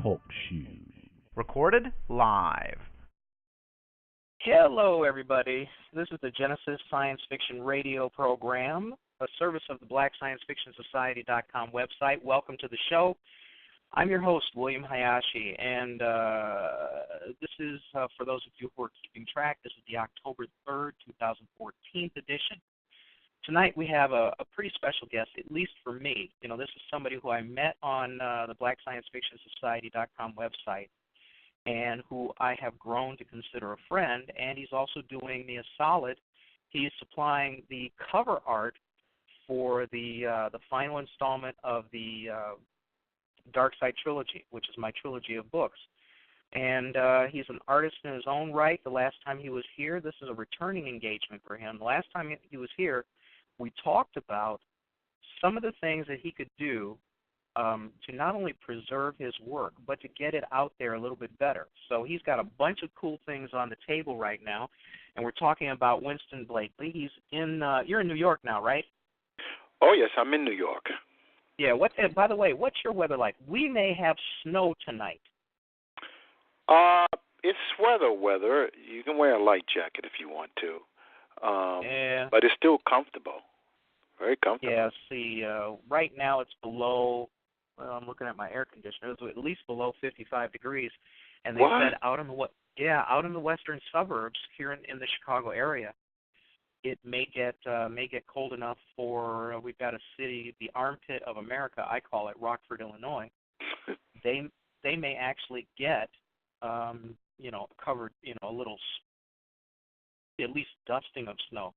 Talk shoes. Recorded live. Hello, everybody. This is the Genesis Science Fiction Radio Program, a service of the BlackScienceFictionSociety.com website. Welcome to the show. I'm your host, William Hayashi, and this is, for those of you who are keeping track, this is the October 3rd, 2014 edition. Tonight we have a pretty special guest, at least for me. You know, this is somebody who I met on the BlackScienceFictionSociety.com website and who I have grown to consider a friend, and he's also doing me a solid. He's supplying the cover art for the final installment of the Dark Side Trilogy, which is my trilogy of books. And he's an artist in his own right. The last time he was here, this is a returning engagement for him. The last time he was here, we talked about some of the things that he could do to not only preserve his work, but to get it out there a little bit better. So he's got a bunch of cool things on the table right now, and we're talking about Winston Blakely. He's in, you're in New York now, right? Oh, yes, I'm in New York. Yeah, by the way, what's your weather like? We may have snow tonight. It's weather. You can wear a light jacket if you want to. Yeah. But it's still comfortable. Very comfortable. Yeah, see, right now it's below, well, I'm looking at my air conditioner, it's at least below 55 degrees. And they said out in the western suburbs here in the Chicago area, it may get cold enough for, we've got a city, the armpit of America, I call it, Rockford, Illinois. They may actually get, covered, a little, at least dusting of snow.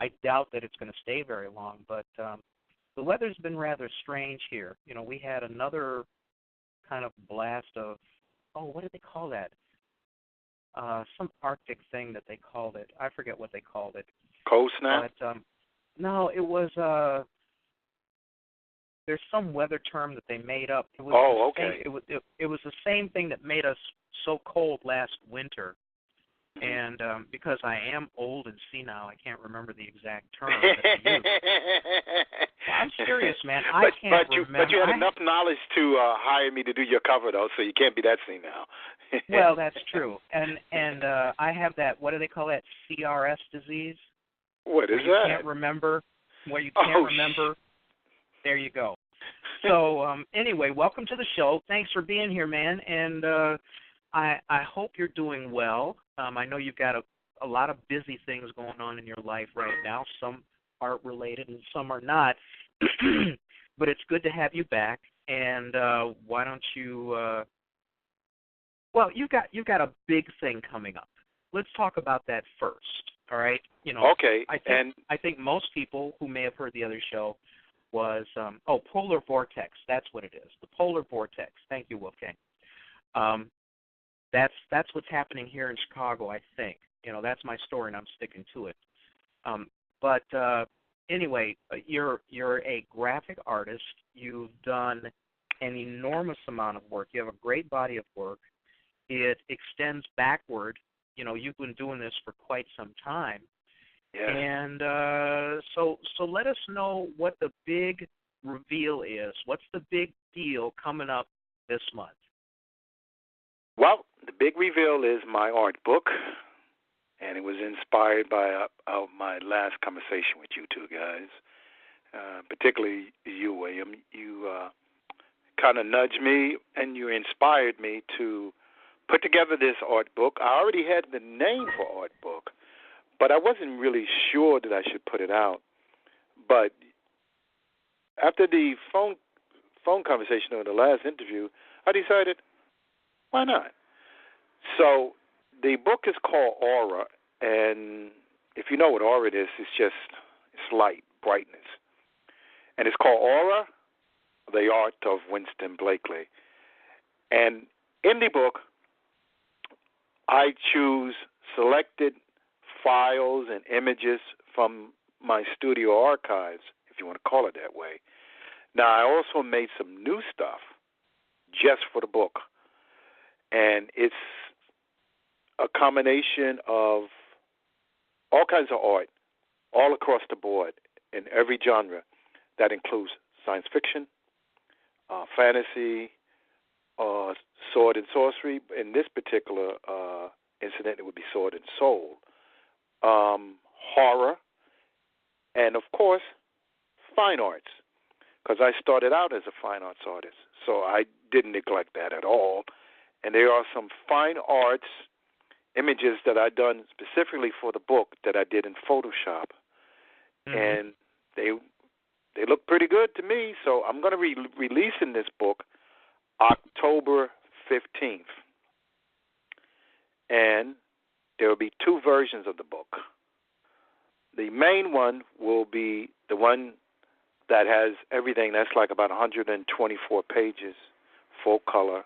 I doubt that it's going to stay very long, but the weather's been rather strange here. You know, we had another kind of blast of, what did they call that? Some Arctic thing that they called it. I forget what they called it. Cold snap? But, no, it was, there's some weather term that they made up. It was okay. It was the same thing that made us so cold last winter. And because I am old and senile, I can't remember the exact term that they used. Well, I'm serious, man. I can't remember. But you had enough knowledge to hire me to do your cover, though, so you can't be that senile. Well, that's true. And I have that, what do they call that, CRS disease? What is that? You can't remember. Where you can't remember. There you go. So, anyway, welcome to the show. Thanks for being here, man. And I hope you're doing well. I know you've got a lot of busy things going on in your life right now. Some art-related and some are not. But it's good to have you back. And why don't you you've got a big thing coming up. Let's talk about that first, all right? Okay. I think most people who may have heard the other show was, Polar Vortex. That's what it is, the Polar Vortex. Thank you, Wolfgang. That's what's happening here in Chicago, I think. That's my story, and I'm sticking to it. But anyway, you're a graphic artist. You've done an enormous amount of work. You have a great body of work. It extends backward. You've been doing this for quite some time. Yeah. And so let us know what the big reveal is. What's the big deal coming up this month? Well, the big reveal is my art book, and it was inspired by my last conversation with you two guys, particularly you, William. You kind of nudged me, and you inspired me to put together this art book. I already had the name for art book, but I wasn't really sure that I should put it out. But after the phone conversation or the last interview, I decided, why not? So the book is called Aura, and if you know what aura is, it's light, brightness. And it's called Aura, the Art of Winston Blakely. And in the book, I choose selected files and images from my studio archives, if you want to call it that way. Now, I also made some new stuff just for the book. And it's a combination of all kinds of art, all across the board, in every genre. That includes science fiction, fantasy, sword and sorcery. In this particular incident, it would be sword and soul. Horror, and, of course, fine arts, because I started out as a fine arts artist, so I didn't neglect that at all. And there are some fine arts images that I done specifically for the book that I did in Photoshop, and they look pretty good to me. So I'm going to be releasing this book October 15th, and there will be two versions of the book. The main one will be the one that has everything. That's like about 124 pages, full color,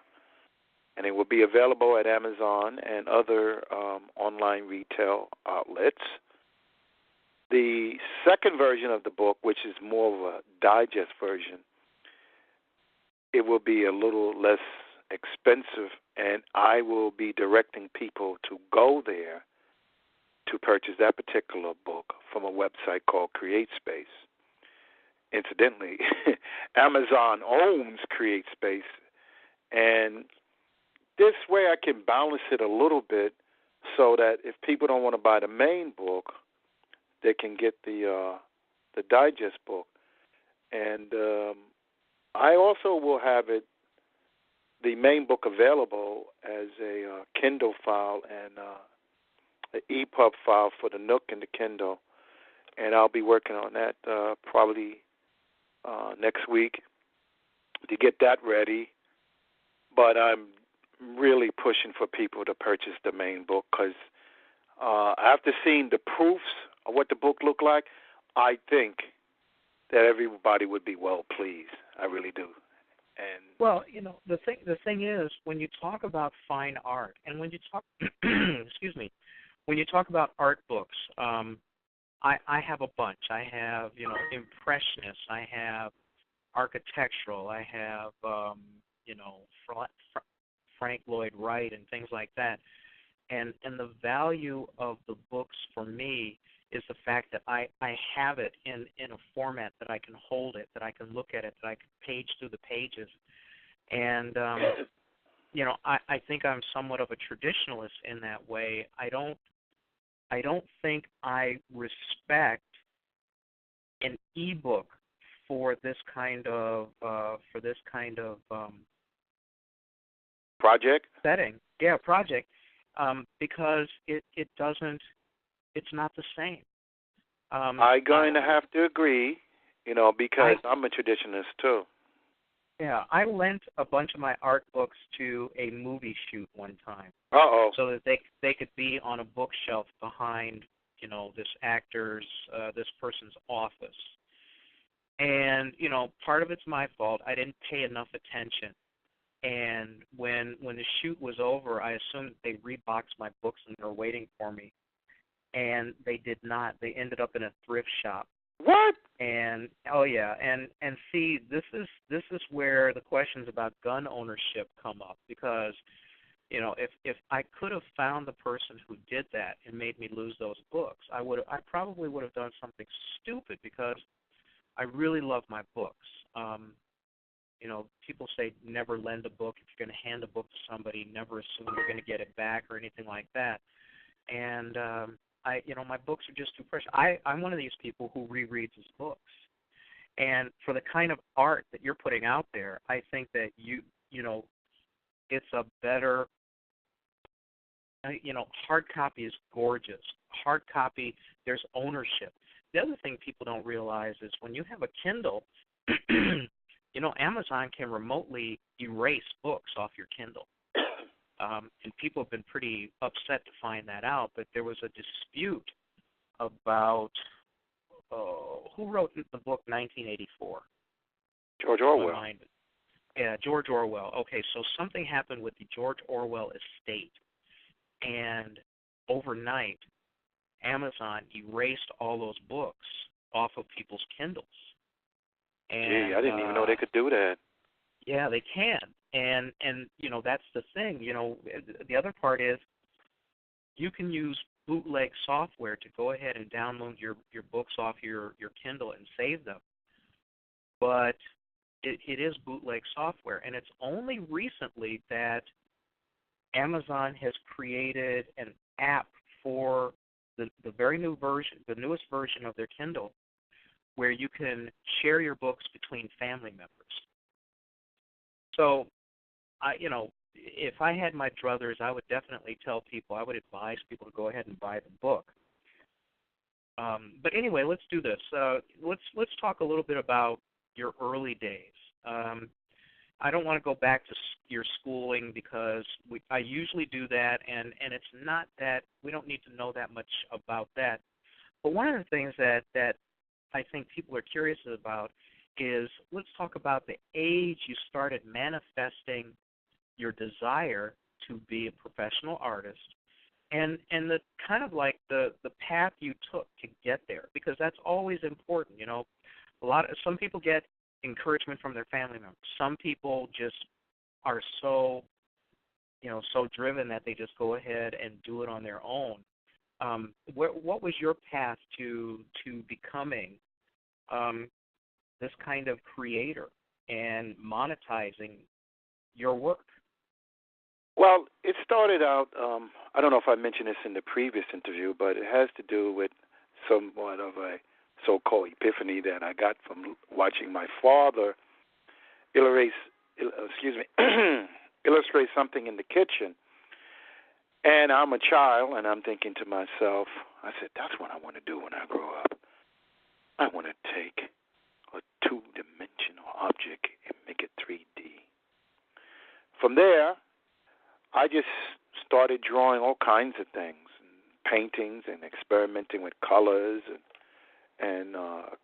and it will be available at Amazon and other online retail outlets. The second version of the book, which is more of a digest version, it will be a little less expensive, and I will be directing people to go there to purchase that particular book from a website called CreateSpace. Incidentally, Amazon owns CreateSpace, and this way I can balance it a little bit so that if people don't want to buy the main book, they can get the digest book. And I also will have the main book available as a Kindle file and an EPUB file for the Nook and the Kindle, and I'll be working on that probably next week to get that ready. But I'm really pushing for people to purchase the main book because after seeing the proofs of what the book looked like, I think that everybody would be well pleased. I really do. And well, the thing is, when you talk about fine art, and when you talk, excuse me, when you talk about art books, I have a bunch. I have, Impressionist. I have architectural. I have, Frank Lloyd Wright and things like that. And the value of the books for me is the fact that I have it in a format that I can hold it, that I can look at it, that I can page through the pages. And, I think I'm somewhat of a traditionalist in that way. I don't think I respect an ebook for this kind of project setting. Yeah, project, because it doesn't. It's not the same. I'm going to have to agree, because I'm a traditionalist too. Yeah, I lent a bunch of my art books to a movie shoot one time. Uh-oh. So that they could be on a bookshelf behind, this person's office. And, part of it's my fault. I didn't pay enough attention. And when the shoot was over, I assumed they reboxed my books and they were waiting for me. And they did not. They ended up in a thrift shop. What? And oh yeah, and see, this is where the questions about gun ownership come up, because if I could have found the person who did that and made me lose those books, I probably would have done something stupid, because I really love my books. People say never lend a book. If you're going to hand a book to somebody, never assume you're going to get it back or anything like that. And my books are just too precious. I'm one of these people who rereads his books. And for the kind of art that you're putting out there, I think that it's a better, hard copy is gorgeous. Hard copy, there's ownership. The other thing people don't realize is when you have a Kindle, Amazon can remotely erase books off your Kindle. And people have been pretty upset to find that out, but there was a dispute about who wrote the book 1984? George Orwell. Yeah, George Orwell. Okay, so something happened with the George Orwell estate, and overnight, Amazon erased all those books off of people's Kindles. And, gee, I didn't even know they could do that. Yeah, they can. And that's the thing. The other part is you can use bootleg software to go ahead and download your books off your Kindle and save them. But it is bootleg software, and it's only recently that Amazon has created an app for the very new version, the newest version of their Kindle, where you can share your books between family members. So, if I had my druthers, I would definitely tell people, I would advise people to go ahead and buy the book. But anyway, let's do this. Let's talk a little bit about your early days. I don't want to go back to your schooling because I usually do that, and it's not that we don't need to know that much about that. But one of the things that I think people are curious about is let's talk about the age you started manifesting your desire to be a professional artist, and the kind of like the path you took to get there, because that's always important. Some people get encouragement from their family members. Some people just are so driven that they just go ahead and do it on their own. What was your path to becoming this kind of creator and monetizing your work? Well, it started out, I don't know if I mentioned this in the previous interview, but it has to do with somewhat of a so-called epiphany that I got from watching my father illustrate something in the kitchen. And I'm a child, and I'm thinking to myself, I said, that's what I want to do when I grow up. I want to take a two-dimensional object and make it 3D. From there, I just started drawing all kinds of things, paintings and experimenting with colors. And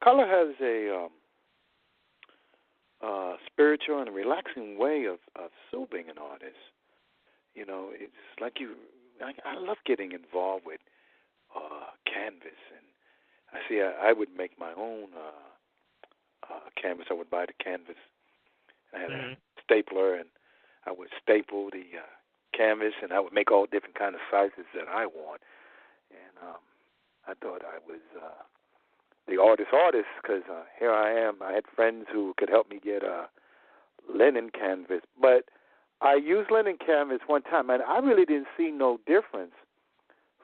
color has a spiritual and relaxing way of soothing an artist. It's like I love getting involved with canvas. And I would make my own canvas. I would buy the canvas. I had a stapler, and I would staple the canvas, and I would make all different kind of sizes that I want. And I thought I was the artist, because here I am. I had friends who could help me get linen canvas, but I used linen canvas one time, and I really didn't see no difference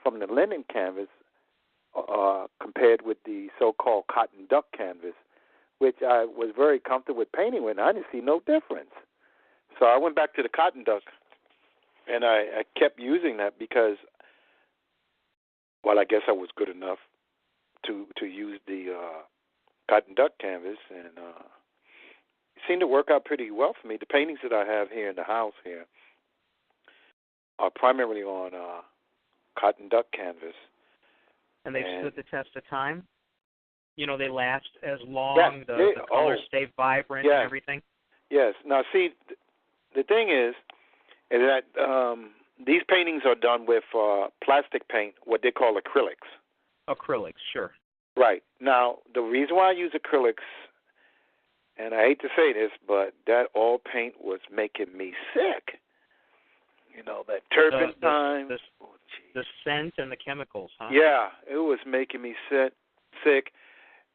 from the linen canvas compared with the so-called cotton duck canvas, which I was very comfortable with painting with, and I didn't see no difference. So I went back to the cotton duck, and I kept using that because, well, I guess I was good enough to use the cotton duck canvas, and it seemed to work out pretty well for me. The paintings that I have here in the house here are primarily on cotton duck canvas. And they've stood the test of time? They last as long, yeah, the colors stay vibrant and everything? Yes. Now, see, the thing is that these paintings are done with plastic paint, what they call acrylics. Acrylics, sure. Right. Now, the reason why I use acrylics, and I hate to say this, but that oil paint was making me sick. That turpentine. The scent and the chemicals, huh? Yeah, it was making me sick.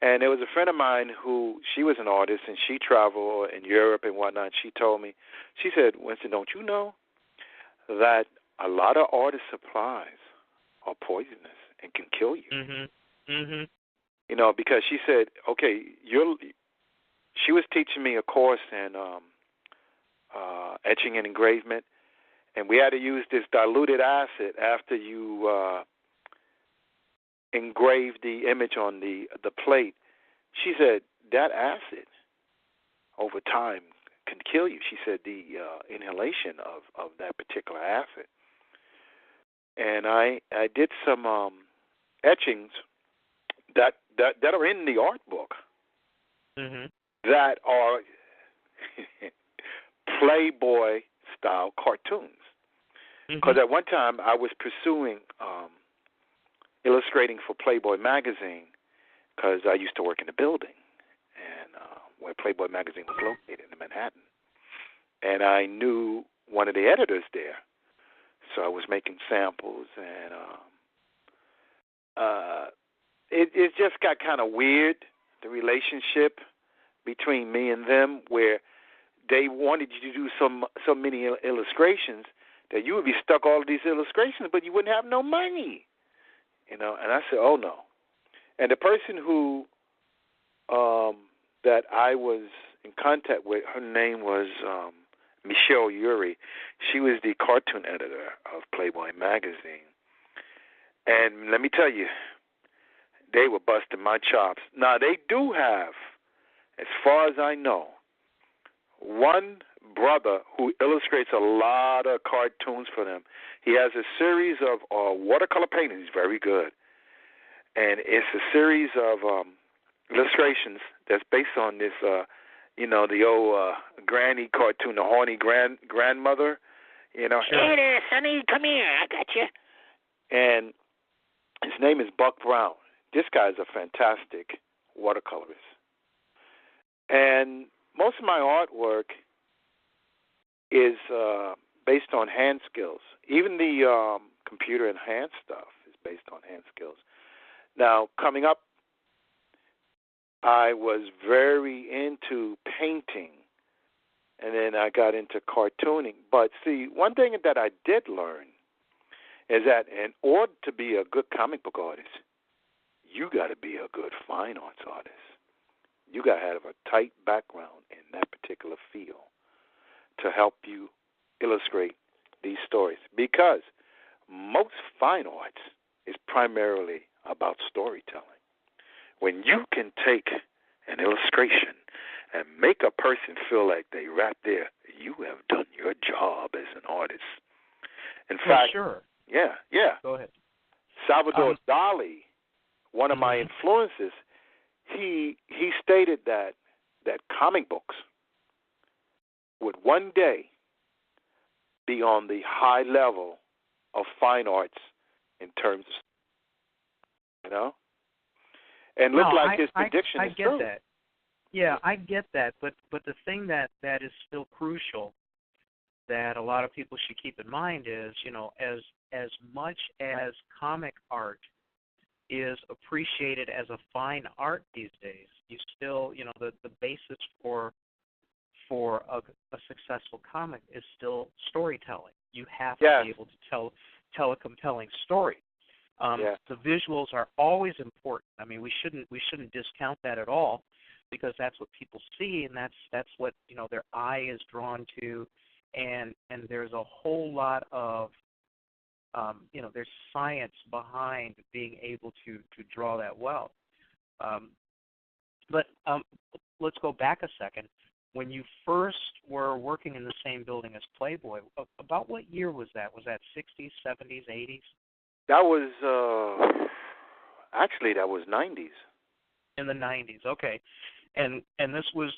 And there was a friend of mine who, she was an artist, and she traveled in Europe and whatnot. She told me, she said, Winston, don't you know that a lot of artist supplies are poisonous and can kill you? Mm-hmm. Mm-hmm. Because she said, okay, she was teaching me a course in etching and engravement, and we had to use this diluted acid after you engrave the image on the plate. She said that acid over time can kill you. She said the inhalation of that particular acid. And I did some etchings that are in the art book that are Playboy style cartoons. Because at one time I was pursuing illustrating for Playboy magazine, because I used to work in the building and where Playboy magazine was located in Manhattan, and I knew one of the editors there, so I was making samples, and it just got kind of weird, the relationship between me and them where they wanted you to do so many illustrations that you would be stuck all of these illustrations, but you wouldn't have no money. And I said, oh, no. And the person who that I was in contact with, her name was Michelle Urey. She was the cartoon editor of Playboy magazine. And let me tell you, they were busting my chops. Now, they do have, as far as I know, one brother who illustrates a lot of cartoons for them. He has a series of watercolor paintings, very good. And it's a series of illustrations that's based on this, the old granny cartoon, the horny grandmother. Sure. Hey there, Sonny, come here, I got you. And his name is Buck Brown. This guy is a fantastic watercolorist. And most of my artwork is based on hand skills. Even the computer-enhanced stuff is based on hand skills. Now, coming up, I was very into painting, and then I got into cartooning. But see, one thing that I did learn is that in order to be a good comic book artist, you got to be a good fine arts artist. You got to have a tight background in that particular field to help you illustrate these stories. Because most fine arts is primarily about storytelling. When you can take an illustration and make a person feel like they right there, you have done your job as an artist. In fact, sure. Yeah. Go ahead. Salvador Dali, one of my influences, he stated that comic books would one day be on the high level of fine arts in terms of, and look like his prediction is true. I get that. Yeah, I get that, but the thing that is still crucial that a lot of people should keep in mind is, as much as comic art is appreciated as a fine art these days, you still, the basis for a successful comic is still storytelling. You have to be able to tell a compelling story. The visuals are always important. I mean, we shouldn't discount that at all, because that's what people see, and that's what their eye is drawn to, and there's a whole lot of there's science behind being able to draw that well. But let's go back a second. When you first were working in the same building as Playboy, about what year was that? Was that 60s, 70s, 80s? That was, actually, that was 90s. In the 90s, okay. And this was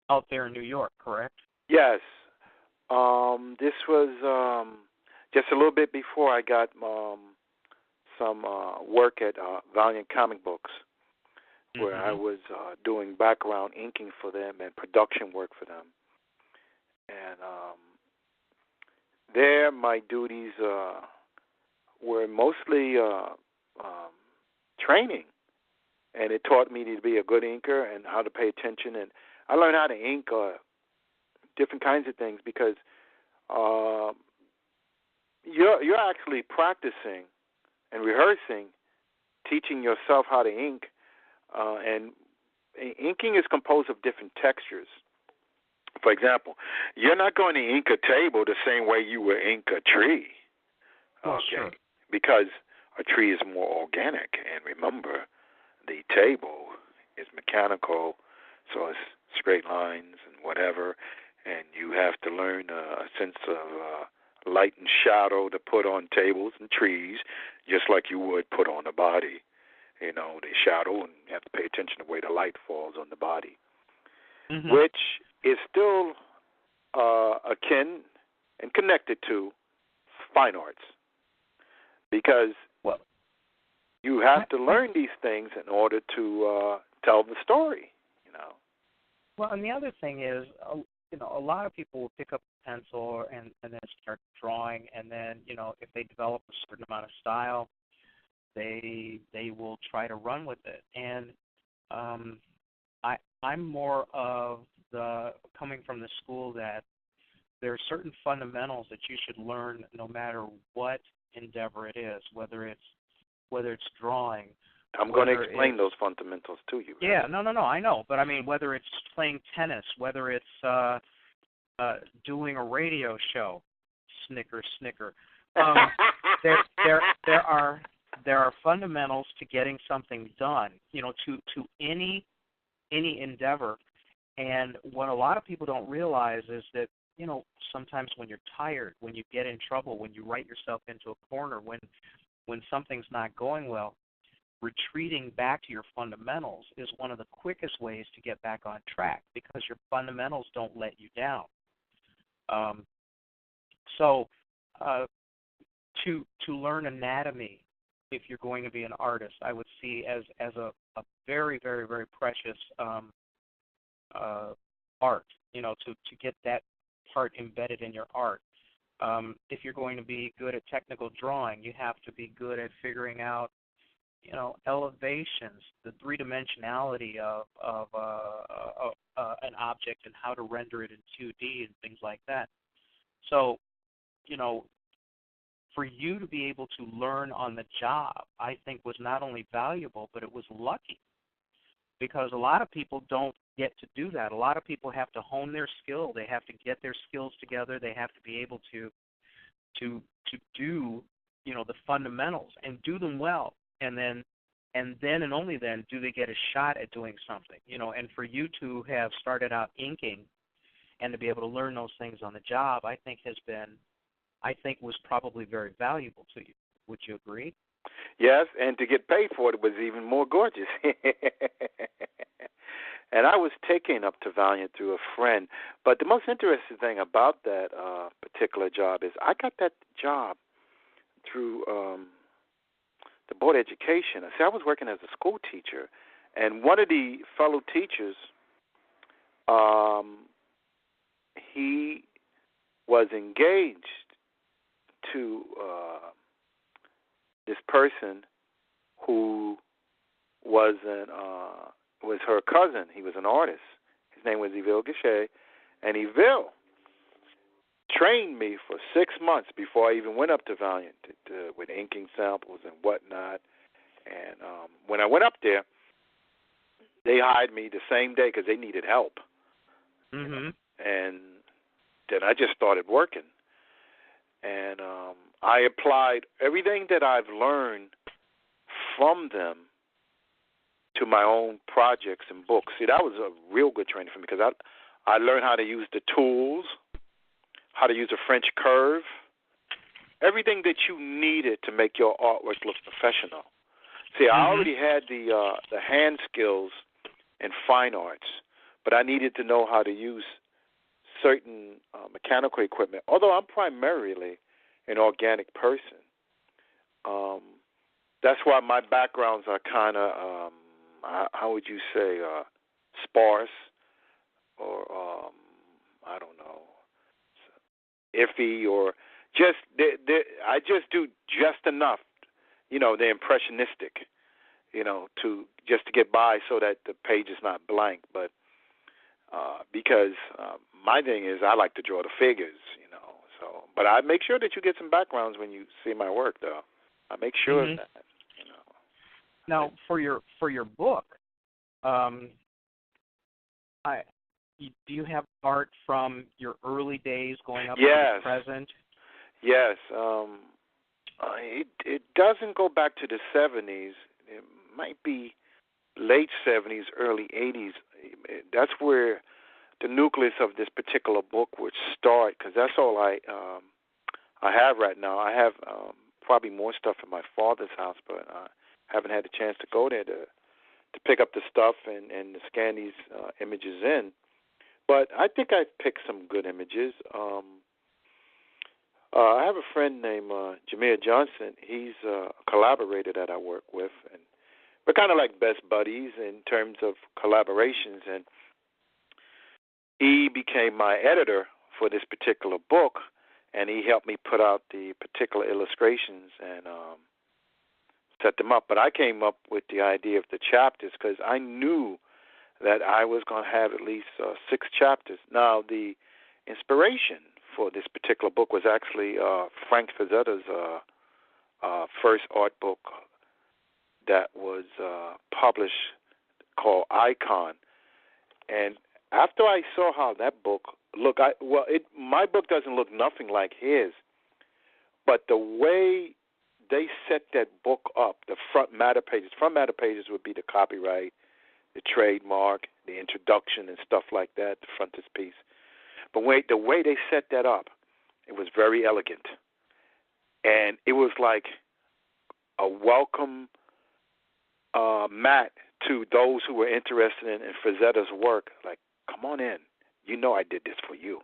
out there in New York, correct? Yes. This was just a little bit before I got some work at Valiant Comic Books, where I was doing background inking for them and production work for them. And there my duties were mostly training, and it taught me to be a good inker and how to pay attention. And I learned how to ink different kinds of things, because you're actually practicing and rehearsing, teaching yourself how to ink. And inking is composed of different textures. For example, you're not going to ink a table the same way you would ink a tree. Sure. Because a tree is more organic. And remember, the table is mechanical, so it's straight lines and whatever. And you have to learn a sense of light and shadow to put on tables and trees, just like you would put on a body. The shadow, and you have to pay attention to the way the light falls on the body, which is still akin and connected to fine arts, because you have to learn these things in order to tell the story. Well, and the other thing is, a lot of people will pick up a pencil and then start drawing, and then if they develop a certain amount of style, they will try to run with it. And I'm more of the coming from the school that there are certain fundamentals that you should learn no matter what endeavor it is, whether it's drawing. I'm going to explain those fundamentals to you. Right? Yeah, no, I know, but I mean whether it's playing tennis, whether it's doing a radio show, snicker. There are fundamentals to getting something done, to any endeavor. And what a lot of people don't realize is that, sometimes when you're tired, when you get in trouble, when you write yourself into a corner, when something's not going well, retreating back to your fundamentals is one of the quickest ways to get back on track, because your fundamentals don't let you down. To learn anatomy, if you're going to be an artist, I would see as a very, very, very precious art, to get that part embedded in your art. If you're going to be good at technical drawing, you have to be good at figuring out, elevations, the three-dimensionality of an object and how to render it in 2D and things like that. So, for you to be able to learn on the job, I think was not only valuable, but it was lucky, because a lot of people don't get to do that. A lot of people have to hone their skill. They have to get their skills together. They have to be able to do, the fundamentals and do them well. And then and only then do they get a shot at doing something. And for you to have started out inking and to be able to learn those things on the job, I think was probably very valuable to you. Would you agree? Yes, and to get paid for it was even more gorgeous. And I was taken up to Valiant through a friend. But the most interesting thing about that particular job is I got that job through the Board of Education. I was working as a school teacher, and one of the fellow teachers, he was engaged to this person who was her cousin. He was an artist. His name was Evil Gachet, and Evil trained me for 6 months before I even went up to Valiant with inking samples and whatnot. And when I went up there, they hired me the same day because they needed help. Mm-hmm. And then I just started working. And I applied everything that I've learned from them to my own projects and books. See, that was a real good training for me, because I learned how to use the tools, how to use a French curve, everything that you needed to make your artwork look professional. See, I already had the hand skills in fine arts, but I needed to know how to use certain mechanical equipment, although I'm primarily an organic person. That's why my backgrounds are kind of, how would you say, sparse, or, I don't know, iffy, or just, I just do just enough, they're impressionistic, to get by so that the page is not blank. But because my thing is I like to draw the figures, so. But I make sure that you get some backgrounds when you see my work, though. I make sure of that, Now, for your book, do you have art from your early days going up to the present? Yes. It doesn't go back to the 70s. It might be late 70s, early 80s. That's where the nucleus of this particular book would start, because that's all I have right now. I have probably more stuff in my father's house, but I haven't had a chance to go there to pick up the stuff and to scan these images in. But I think I picked some good images. I have a friend named Jameer Johnson. He's a collaborator that I work with, and we're kind of like best buddies in terms of collaborations. And he became my editor for this particular book, and he helped me put out the particular illustrations and set them up. But I came up with the idea of the chapters because I knew that I was going to have at least 6 chapters. Now, the inspiration for this particular book was actually Frank Frazzetta's first art book that was published called Icon. And after I saw how that book looked, my book doesn't look nothing like his, but the way they set that book up, the front matter pages would be the copyright, the trademark, the introduction and stuff like that, the frontispiece. But the way they set that up, it was very elegant. And it was like a welcome mat to those who were interested in Frazetta's work. Like, come on in. You know I did this for you.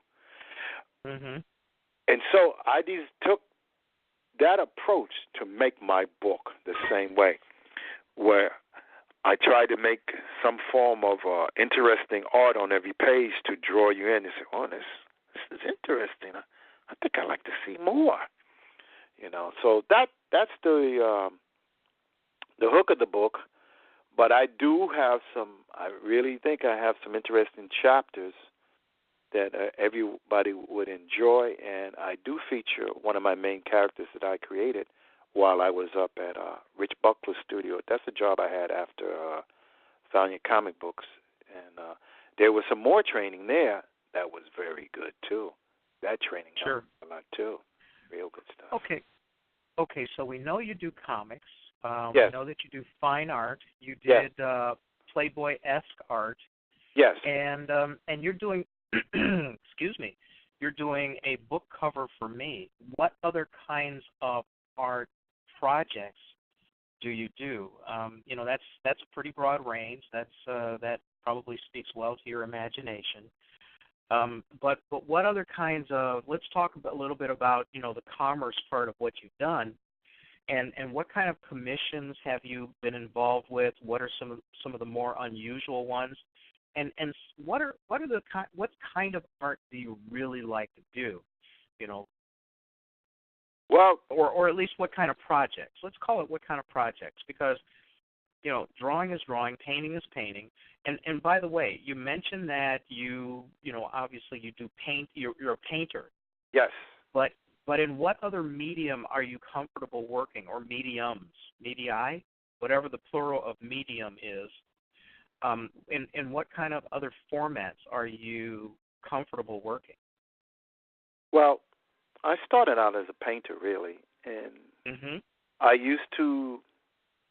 Mm-hmm. And so I took that approach to make my book the same way, where I tried to make some form of interesting art on every page to draw you in and say, oh, this is interesting. I think I'd like to see more. So that's the hook of the book. But I really think I have some interesting chapters that everybody would enjoy, and I do feature one of my main characters that I created while I was up at Rich Buckler's studio. That's a job I had after Valiant Comic Books, and there was some more training there that was very good too. That training helped a lot too. Real good stuff. Okay. So we know you do comics. Yes. We know that you do fine art. You did Playboy-esque art. Yes. And you're doing, excuse me, you're doing a book cover for me. What other kinds of art projects do you do? That's a pretty broad range. That probably speaks well to your imagination. But what other kinds of? Let's talk a little bit about the commerce part of what you've done, and what kind of commissions have you been involved with? What are some of the more unusual ones? And what kind of art do you really like to do? Well, or at least what kind of projects? Let's call it what kind of projects, because drawing is drawing, painting is painting. And by the way, you mentioned that obviously you do paint. You're a painter. Yes. But in what other medium are you comfortable working, or mediums, medii, whatever the plural of medium is? In what kind of other formats are you comfortable working? Well, I started out as a painter, really, and I used to.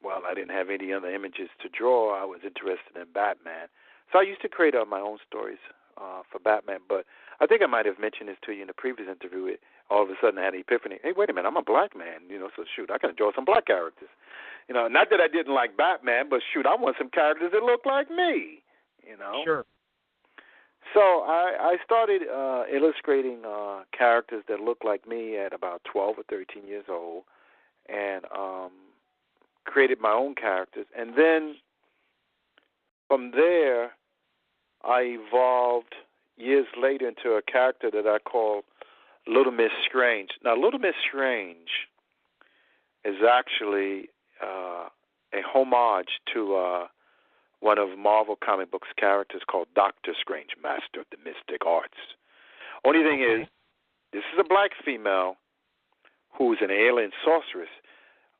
Well, I didn't have any other images to draw. I was interested in Batman, so I used to create my own stories for Batman. But I think I might have mentioned this to you in the previous interview. All of a sudden, I had an epiphany. Hey, wait a minute, I'm a black man, so shoot, I can draw some black characters. Not that I didn't like Batman, but shoot, I want some characters that look like me, Sure. So I started illustrating characters that looked like me at about 12 or 13 years old, and created my own characters. And then from there, I evolved years later into a character that I call Little Miss Strange. Now, Little Miss Strange is actually a homage to one of Marvel comic books characters called Dr. Strange, Master of the Mystic Arts. Only thing is, this is a black female who's an alien sorceress.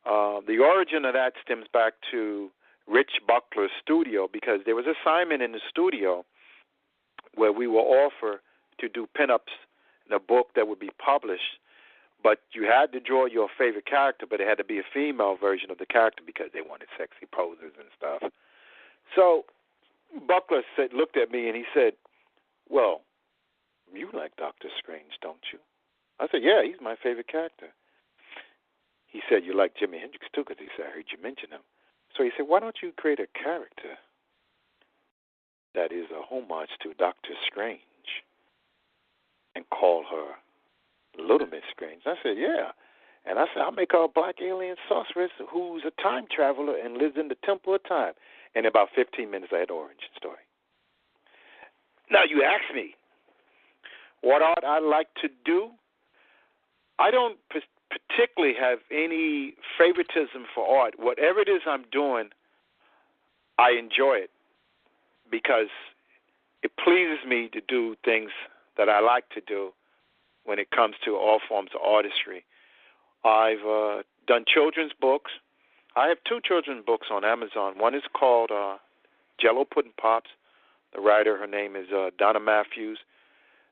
The origin of that stems back to Rich Buckler's studio, because there was an assignment in the studio where we were offered to do pinups in a book that would be published, but you had to draw your favorite character, but it had to be a female version of the character because they wanted sexy poses and stuff. So Buckler looked at me and he said, well, you like Dr. Strange, don't you? I said, yeah, he's my favorite character. He said, you like Jimi Hendrix too, because he said, I heard you mention him. So he said, why don't you create a character that is a homage to Dr. Strange and call her Little Miss Strange? I said, yeah. And I said, I'll make her a black alien sorceress who's a time traveler and lives in the Temple of Time. And in about 15 minutes, I had the origin story. Now, you ask me what art I like to do. I don't particularly have any favoritism for art. Whatever it is I'm doing, I enjoy it. because it pleases me to do things that I like to do when it comes to all forms of artistry. I've done children's books. I have 2 children's books on Amazon. One is called Jello Pudding Pops. The writer, her name is Donna Matthews.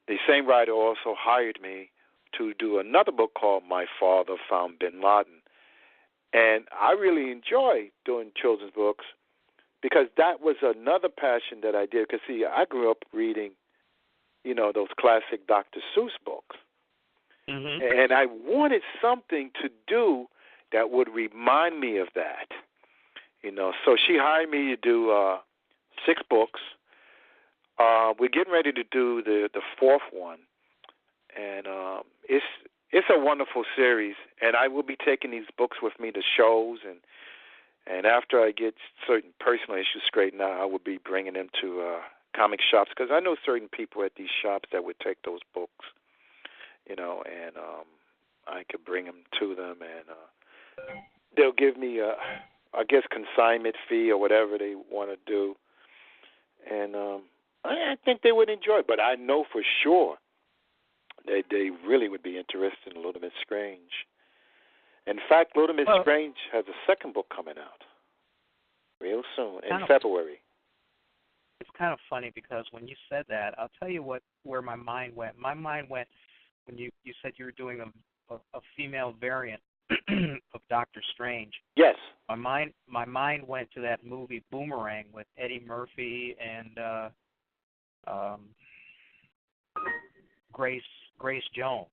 The same writer also hired me to do another book called My Father Found Bin Laden. And I really enjoy doing children's books because that was another passion that I did. Because, see, I grew up reading, those classic Dr. Seuss books. Mm-hmm. And I wanted something to do that would remind me of that. So she hired me to do 6 books. We're getting ready to do the 4th one. And it's a wonderful series, and I will be taking these books with me to shows, and after I get certain personal issues straightened out, I will be bringing them to comic shops, because I know certain people at these shops that would take those books, and I could bring them to them, and they'll give me I guess consignment fee or whatever they want to do, and I think they would enjoy it, but I know for sure they really would be interested in Little Miss Strange. In fact, Little Miss Strange has a 2nd book coming out real soon, in February. It's kind of funny because when you said that, I'll tell you where my mind went. My mind went when you said you were doing a female variant of Doctor Strange. Yes. My mind went to that movie Boomerang with Eddie Murphy and Grace Jones,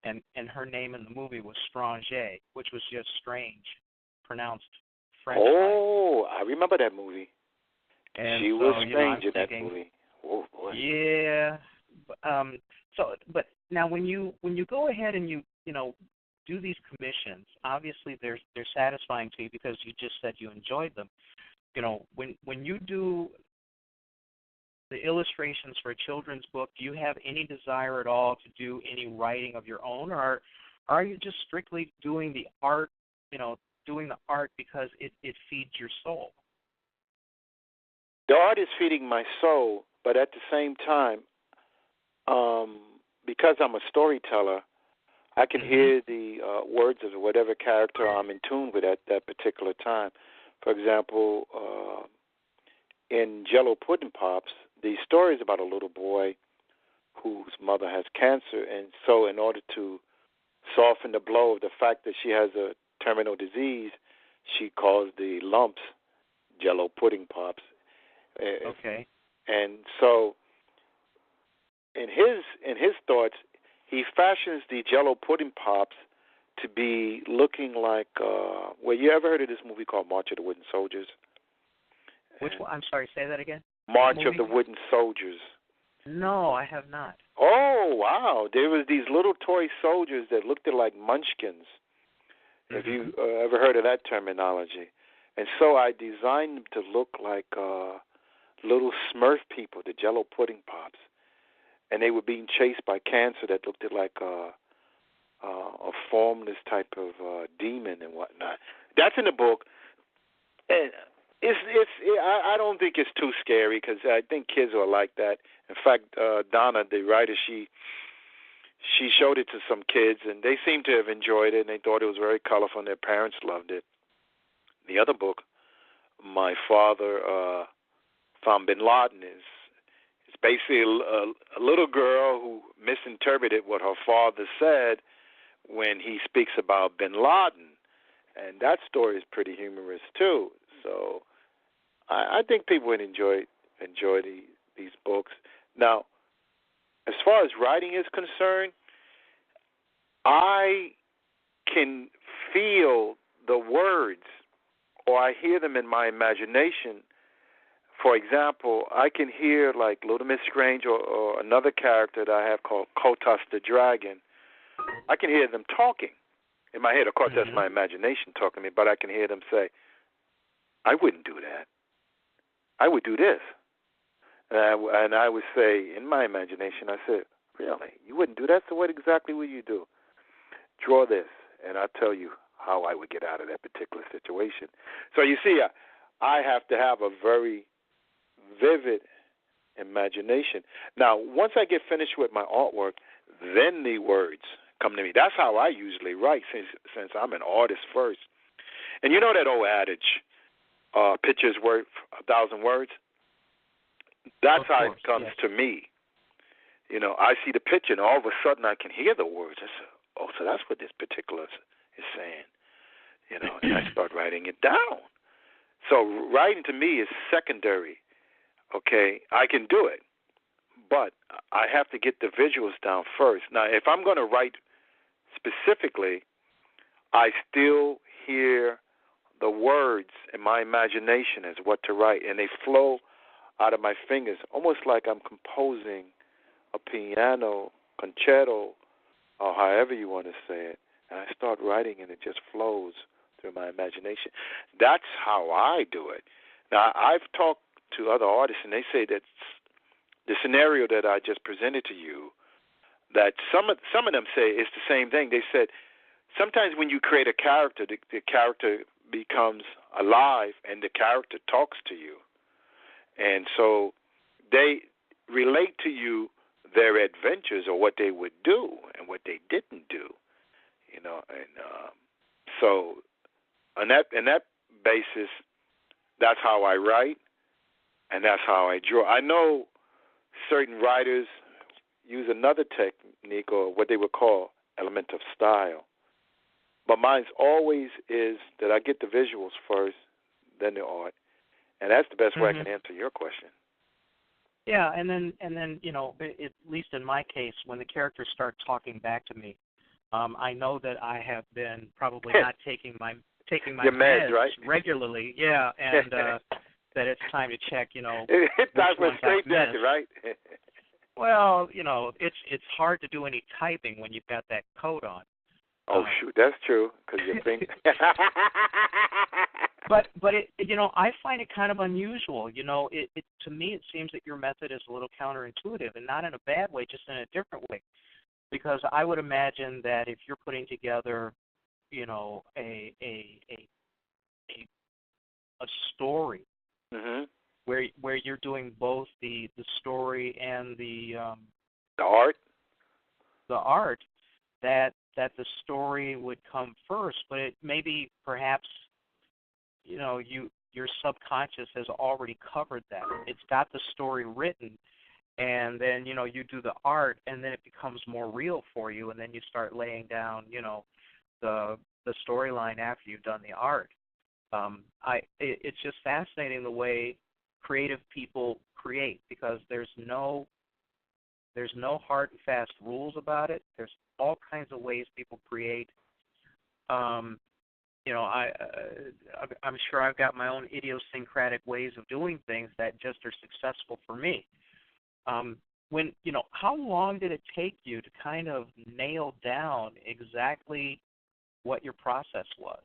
and her name in the movie was Strange, which was just strange, pronounced French. Oh, I remember that movie. And she so, was strange in that thinking, movie. Oh boy. Yeah. But now when you go ahead and you do these commissions, obviously they're satisfying to you because you just said you enjoyed them. When you do the illustrations for a children's book, do you have any desire at all to do any writing of your own, or are you just strictly doing the art, doing the art because it feeds your soul? The art is feeding my soul, but at the same time, because I'm a storyteller, I can hear the words of whatever character I'm in tune with at that particular time. For example, in Jello Pudding Pops, the story is about a little boy whose mother has cancer, and so in order to soften the blow of the fact that she has a terminal disease, she calls the lumps Jello Pudding Pops. Okay. And so in his thoughts, he fashions the Jello Pudding Pops to be looking like, you ever heard of this movie called March of the Wooden Soldiers? Which one? I'm sorry, say that again. March of the Wooden Soldiers. No, I have not. Oh, wow. There was these little toy soldiers that looked like munchkins. Have you ever heard of that terminology? And so I designed them to look like little Smurf people, the Jello Pudding Pops. And they were being chased by cancer that looked like a formless type of demon and whatnot. That's in the book. And I don't think it's too scary because I think kids are like that. In fact, Donna, the writer, she showed it to some kids, and they seemed to have enjoyed it, and they thought it was very colorful, and their parents loved it. The other book, My Father Found Bin Laden, is basically a little girl who misinterpreted what her father said when he speaks about Bin Laden, and that story is pretty humorous too. So I think people would enjoy these books. Now, as far as writing is concerned, I can feel the words or I hear them in my imagination. For example, I can hear like Little Miss Strange or another character that I have called Kotas the Dragon. I can hear them talking in my head. Of course, that's my imagination talking to me, but I can hear them say, I wouldn't do that. I would do this. And I would say, in my imagination, I said, really? You wouldn't do that? So what exactly would you do? Draw this, and I'll tell you how I would get out of that particular situation. So you see, I have to have a very, vivid imagination. Now, once I get finished with my artwork, then the words come to me. That's how I usually write, since I'm an artist first. And you know that old adage, picture's worth 1,000 words? That's how it comes to me. You know, I see the picture, and all of a sudden I can hear the words. I say, oh, so that's what this particular is saying. You know, and I start writing it down. So writing to me is secondary. Okay, I can do it, but I have to get the visuals down first. Now, if I'm going to write specifically, I still hear the words in my imagination as what to write, and they flow out of my fingers, almost like I'm composing a piano concerto, or however you want to say it, and I start writing, and it just flows through my imagination. That's how I do it. Now, I've talked to other artists, and they say that the scenario that I just presented to you, that some of them say it's the same thing. They said sometimes when you create a character, the character becomes alive, and the character talks to you. And so they relate to you their adventures or what they would do and what they didn't do, you know. And so on that basis, that's how I write, and that's how I draw. I know certain writers use another technique, or what they would call element of style. But mine always is that I get the visuals first, then the art. And that's the best way I can answer your question. Yeah, and then you know, at least in my case, when the characters start talking back to me, I know that I have been probably not taking my meds right? regularly. Yeah, and that it's time to check. You know, it's time for straight meds, right? Well, you know, it's hard to do any typing when you've got that coat on. Oh shoot, that's true, because your finger. But it, you know, I find it kind of unusual. You know, it to me it seems that your method is a little counterintuitive, and not in a bad way, just in a different way. Because I would imagine that if you're putting together, you know, a story, where you're doing both the story and the art, that the story would come first, but it maybe perhaps, you know, your subconscious has already covered that. It's got the story written, and then, you know, you do the art, and then it becomes more real for you, and then you start laying down, you know, the storyline after you've done the art. It's just fascinating the way creative people create, because there's no hard and fast rules about it. There's all kinds of ways people create. You know, I'm sure I've got my own idiosyncratic ways of doing things that just are successful for me. When, you know, how long did it take you to kind of nail down exactly what your process was?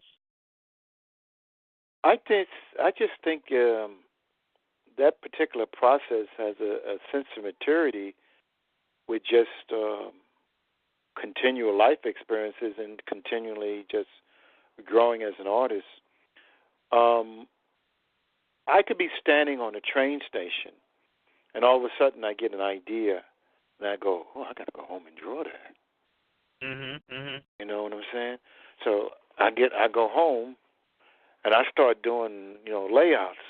I just think that particular process has a sense of maturity with just continual life experiences and continually just growing as an artist. I could be standing on a train station, and all of a sudden I get an idea, and I go, oh, I got to go home and draw that. You know what I'm saying? So I go home, and I start doing, you know, layouts,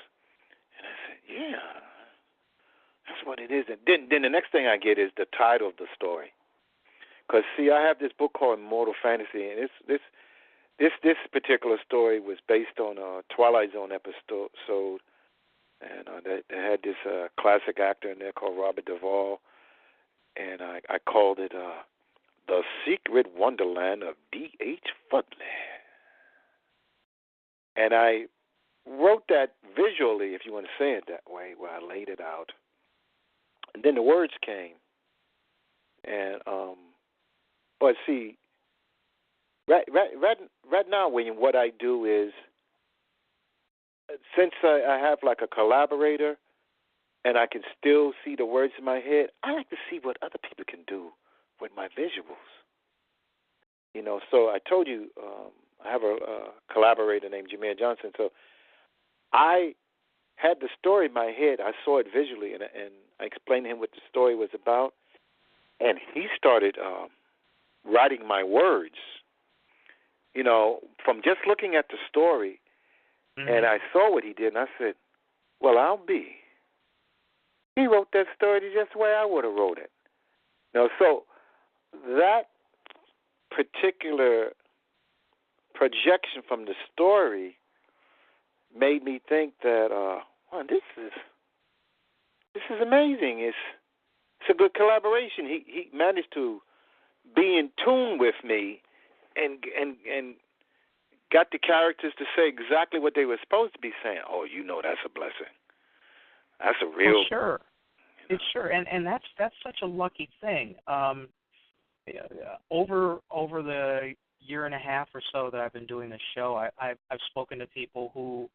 and I say, yeah, that's what it is. And then the next thing I get is the title of the story. Because, see, I have this book called Immortal Fantasy, and this particular story was based on a Twilight Zone episode, and they had this classic actor in there called Robert Duvall, and I called it The Secret Wonderland of D.H. Fudley. And I wrote that visually, if you want to say it that way, where I laid it out. And then the words came. And but see, right now, William, what I do is, since I have like a collaborator, and I can still see the words in my head, I like to see what other people can do with my visuals. You know, so I told you I have a collaborator named Jameer Johnson. So I had the story in my head. I saw it visually, and I explained to him what the story was about, and he started writing my words, from just looking at the story, and I saw what he did, and I said, well, I'll be. He wrote that story just the way I would have wrote it. So that particular projection from the story made me think that, this is amazing. It's a good collaboration. He managed to be in tune with me and got the characters to say exactly what they were supposed to be saying. Oh, that's a blessing. That's a real. Oh, sure. It's sure, and that's such a lucky thing. Over the year and a half or so that I've been doing this show, I've spoken to people who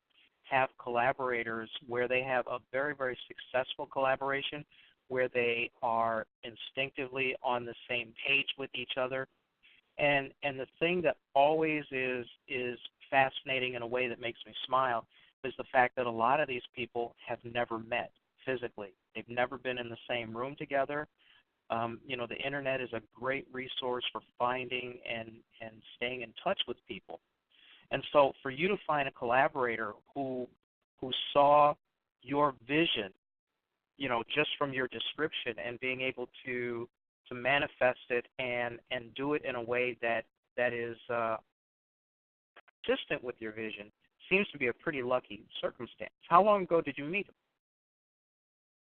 have collaborators where they have a very, very successful collaboration, where they are instinctively on the same page with each other. And the thing that always is fascinating in a way that makes me smile is the fact that a lot of these people have never met physically. They've never been in the same room together. The internet is a great resource for finding and staying in touch with people. And so for you to find a collaborator who saw your vision, just from your description, and being able to manifest it and do it in a way that is consistent with your vision, seems to be a pretty lucky circumstance. How long ago did you meet him?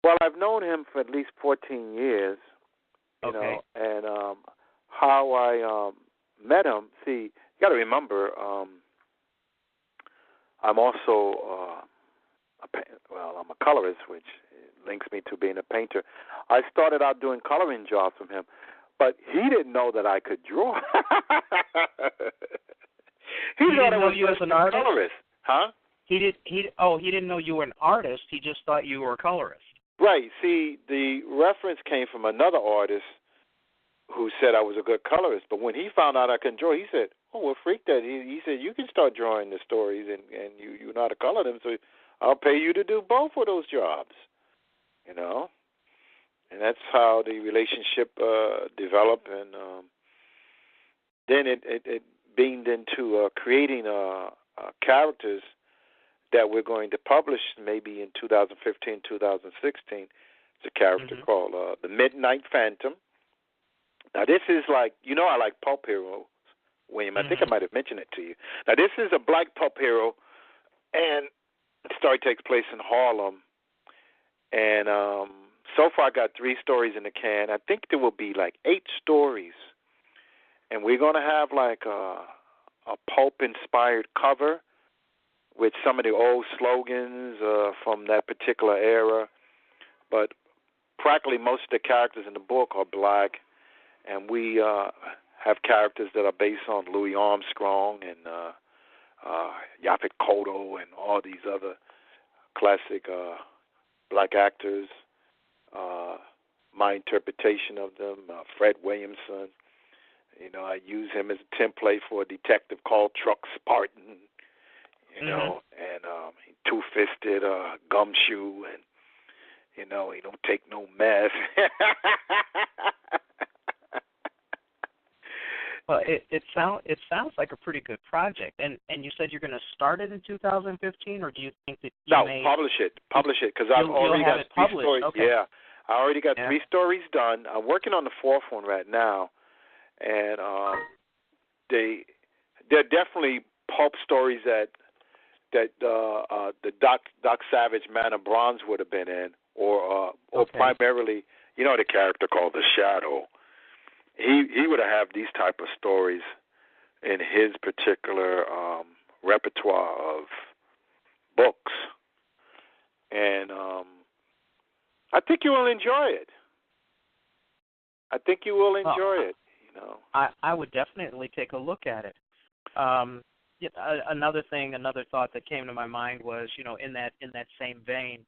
Well, I've known him for at least 14 years, okay. And how I met him, see, you got to remember, I'm also, I'm a colorist, which links me to being a painter. I started out doing coloring jobs from him, but he didn't know that I could draw. He thought I was you as an artist? Colorist. Huh? He didn't know you were an artist. He just thought you were a colorist. Right. See, the reference came from another artist who said I was a good colorist. But when he found out I couldn't draw, he said, "Oh, well, freak that." He said, "You can start drawing the stories, and you know how to color them. So I'll pay you to do both of those jobs." And that's how the relationship developed, and then it beamed into creating characters that we're going to publish maybe in 2015, 2016. It's a character called the Midnight Phantom. Now, this is like, I like pulp heroes, William. I think I might have mentioned it to you. Now, this is a black pulp hero, and the story takes place in Harlem. And so far I got 3 stories in the can. I think there will be like 8 stories. And we're going to have like a pulp-inspired cover with some of the old slogans from that particular era. But practically most of the characters in the book are black, and we have characters that are based on Louis Armstrong and Yaphet Kotto and all these other classic black actors. My interpretation of them, Fred Williamson. I use him as a template for a detective called Truck Spartan. And he two-fisted gumshoe, and he don't take no mess. Well, it sounds like a pretty good project, and you said you're going to start it in 2015, or do you think that you may publish it because I've already got 3 stories. Okay. Yeah, I already got 3 stories done. I'm working on the 4th one right now, and they're definitely pulp stories that the Doc Savage Man of Bronze would have been in, or primarily, the character called the Shadow. He would have these type of stories in his particular repertoire of books, and I think you will enjoy it. I would definitely take a look at it. Another thought that came to my mind was, in that same vein,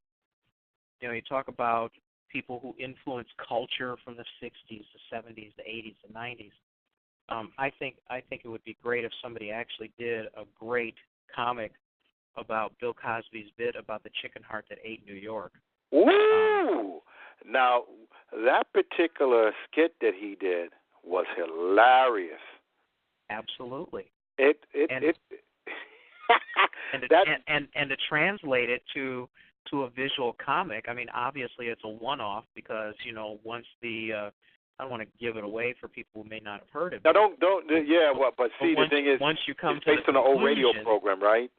you talk about people who influence culture from the 60s, the 70s, the 80s, the 90s. I think it would be great if somebody actually did a great comic about Bill Cosby's bit about the chicken heart that ate New York. Ooh! Now, that particular skit that he did was hilarious. Absolutely. And to translate it to a visual comic, I mean, obviously it's a one-off because, you know, once the I don't want to give it away for people who may not have heard it. No, don't. Yeah, well, but see, the thing is, once you come it's to based on an old radio program, right?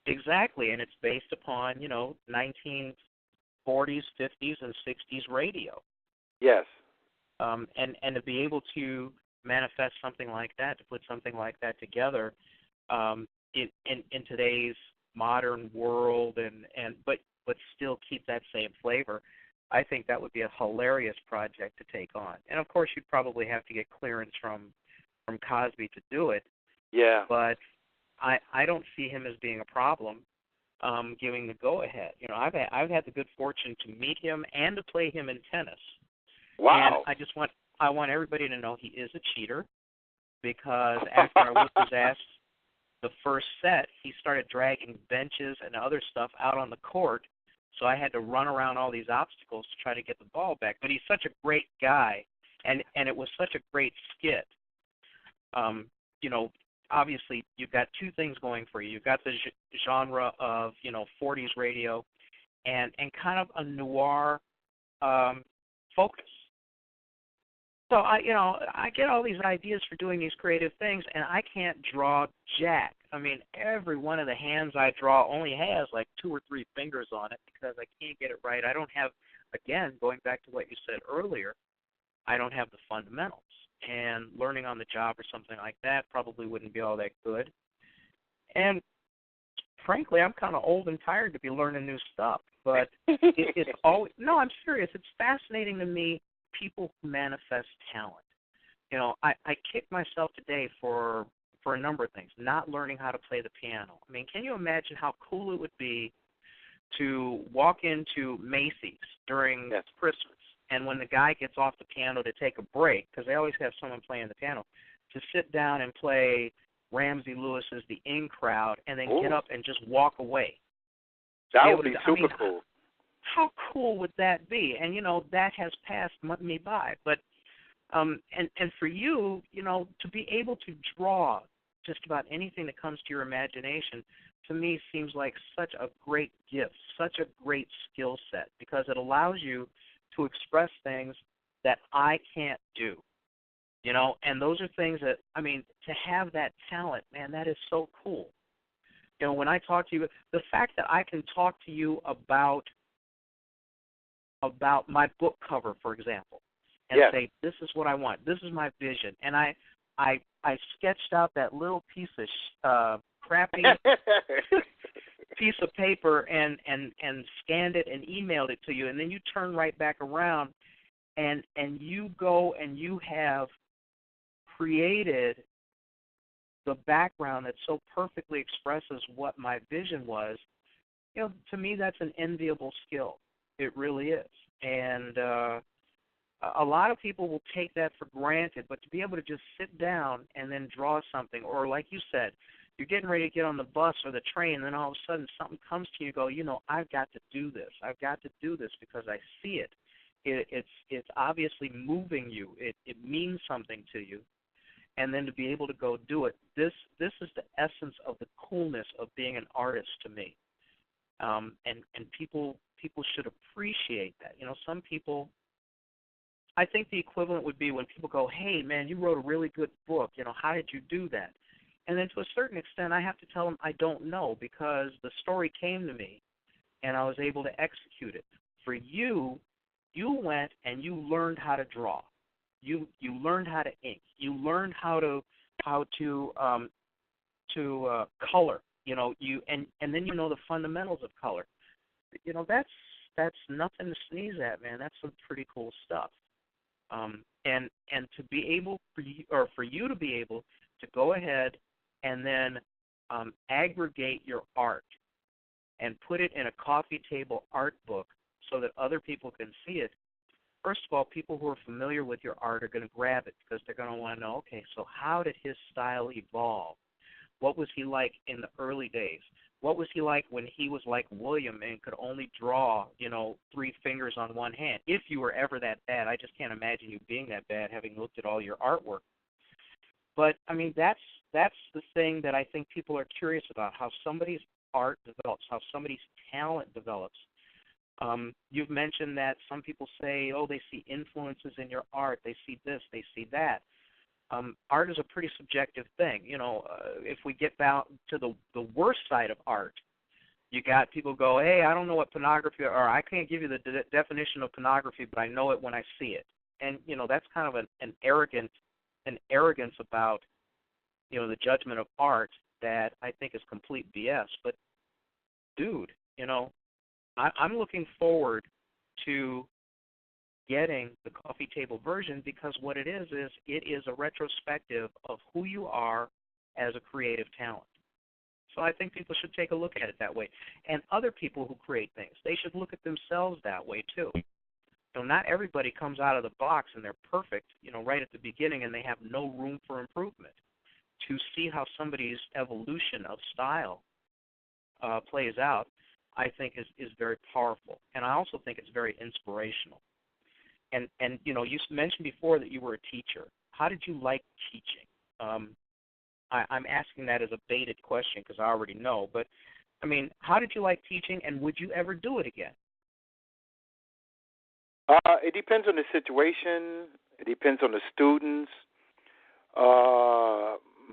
Exactly, and it's based upon, you know, 1940s, 50s, and 60s radio. Yes. And to be able to manifest something like that, to put something like that together, in today's modern world, but still keep that same flavor, I think that would be a hilarious project to take on. And of course, you'd probably have to get clearance from Cosby to do it. Yeah. But I don't see him as being a problem, giving the go-ahead. You know, I've had the good fortune to meet him and to play him in tennis. Wow. And I want everybody to know he is a cheater, because after I whooped his ass the first set, he started dragging benches and other stuff out on the court, so I had to run around all these obstacles to try to get the ball back. But he's such a great guy, and it was such a great skit. You know, obviously you've got two things going for you. You've got the genre of, you know, 40s radio and kind of a noir focus. So I get all these ideas for doing these creative things, and I can't draw jack. I mean, every one of the hands I draw only has like 2 or 3 fingers on it because I can't get it right. I don't have, again, going back to what you said earlier, I don't have the fundamentals. And learning on the job or something like that probably wouldn't be all that good. And frankly, I'm kind of old and tired to be learning new stuff. But it's always, no, I'm serious. It's fascinating to me, people who manifest talent. You know, I kick myself today for a number of things, not learning how to play the piano. I mean, can you imagine how cool it would be to walk into Macy's during Christmas, and when the guy gets off the piano to take a break, because they always have someone playing the piano, to sit down and play Ramsey Lewis's The In Crowd and then get up and just walk away. That would be super cool. How cool would that be? And, you know, that has passed me by. But and for you, you know, to be able to draw just about anything that comes to your imagination, to me seems like such a great gift, such a great skill set, because it allows you to express things that I can't do. You know, and those are things that, I mean, to have that talent, man, that is so cool. You know, when I talk to you, the fact that I can talk to you about my book cover, for example, and say, this is what I want, this is my vision, and I sketched out that little piece of crappy piece of paper and scanned it and emailed it to you, and then you turn right back around and you go and you have created the background that so perfectly expresses what my vision was. You know, to me, that's an enviable skill. It really is. And a lot of people will take that for granted, but to be able to just sit down and then draw something, or like you said, you're getting ready to get on the bus or the train, and then all of a sudden something comes to you, you go, you know, I've got to do this. I've got to do this because I see it. It's obviously moving you. It means something to you. And then to be able to go do it, this is the essence of the coolness of being an artist to me. And people should appreciate that. You know, some people, I think the equivalent would be when people go, hey, man, you wrote a really good book. You know, how did you do that? And then to a certain extent, I have to tell them I don't know, because the story came to me and I was able to execute it. For you, you went and you learned how to draw. You learned how to ink. You learned how to color. You know, and then you know the fundamentals of color. You know, that's nothing to sneeze at, man. That's some pretty cool stuff. And to be able for you to be able to go ahead and then aggregate your art and put it in a coffee table art book so that other people can see it. First of all, people who are familiar with your art are going to grab it because they're going to want to know, okay, so how did his style evolve? What was he like in the early days? What was he like when he was like William and could only draw, 3 fingers on one hand? If you were ever that bad, I just can't imagine you being that bad, having looked at all your artwork. But I mean, that's the thing that I think people are curious about: how somebody's art develops, how somebody's talent develops. You've mentioned that some people say, oh, they see influences in your art, they see this, they see that. Art is a pretty subjective thing. If we get down to the worst side of art, you got people go, hey, I don't know what pornography, or I can't give you the definition of pornography, but I know it when I see it. And, that's kind of an arrogance about, the judgment of art that I think is complete BS. But, dude, I'm looking forward to getting the coffee table version, because what it is it is a retrospective of who you are as a creative talent. So I think people should take a look at it that way. And other people who create things, they should look at themselves that way too. Not everybody comes out of the box and they're perfect, right at the beginning, and they have no room for improvement. To see how somebody's evolution of style plays out, I think is very powerful. And I also think it's very inspirational. And you mentioned before that you were a teacher. How did you like teaching? I'm asking that as a baited question because I already know. But, I mean, how did you like teaching, and would you ever do it again? It depends on the situation. It depends on the students.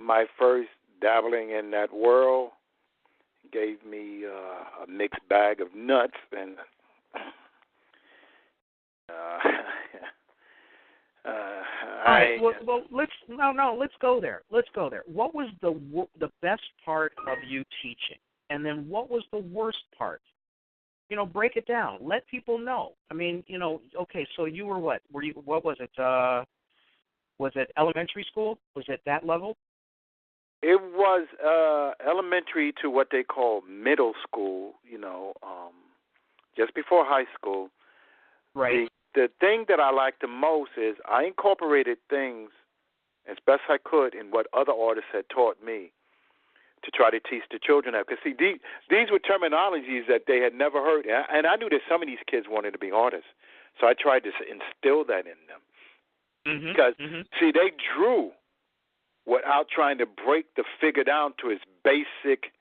My first dabbling in that world gave me a mixed bag of nuts, and all right. Well, let's go there. What was the best part of you teaching, and then what was the worst part? Break it down. Let people know. I mean, okay. So you were what? What was it? Was it elementary school? Was it that level? It was elementary to what they call middle school. Just before high school. Right. The thing that I liked the most is I incorporated things as best I could in what other artists had taught me to try to teach the children that. Because, see, these were terminologies that they had never heard. And I knew that some of these kids wanted to be artists. So I tried to instill that in them. Because, see, they drew without trying to break the figure down to its basic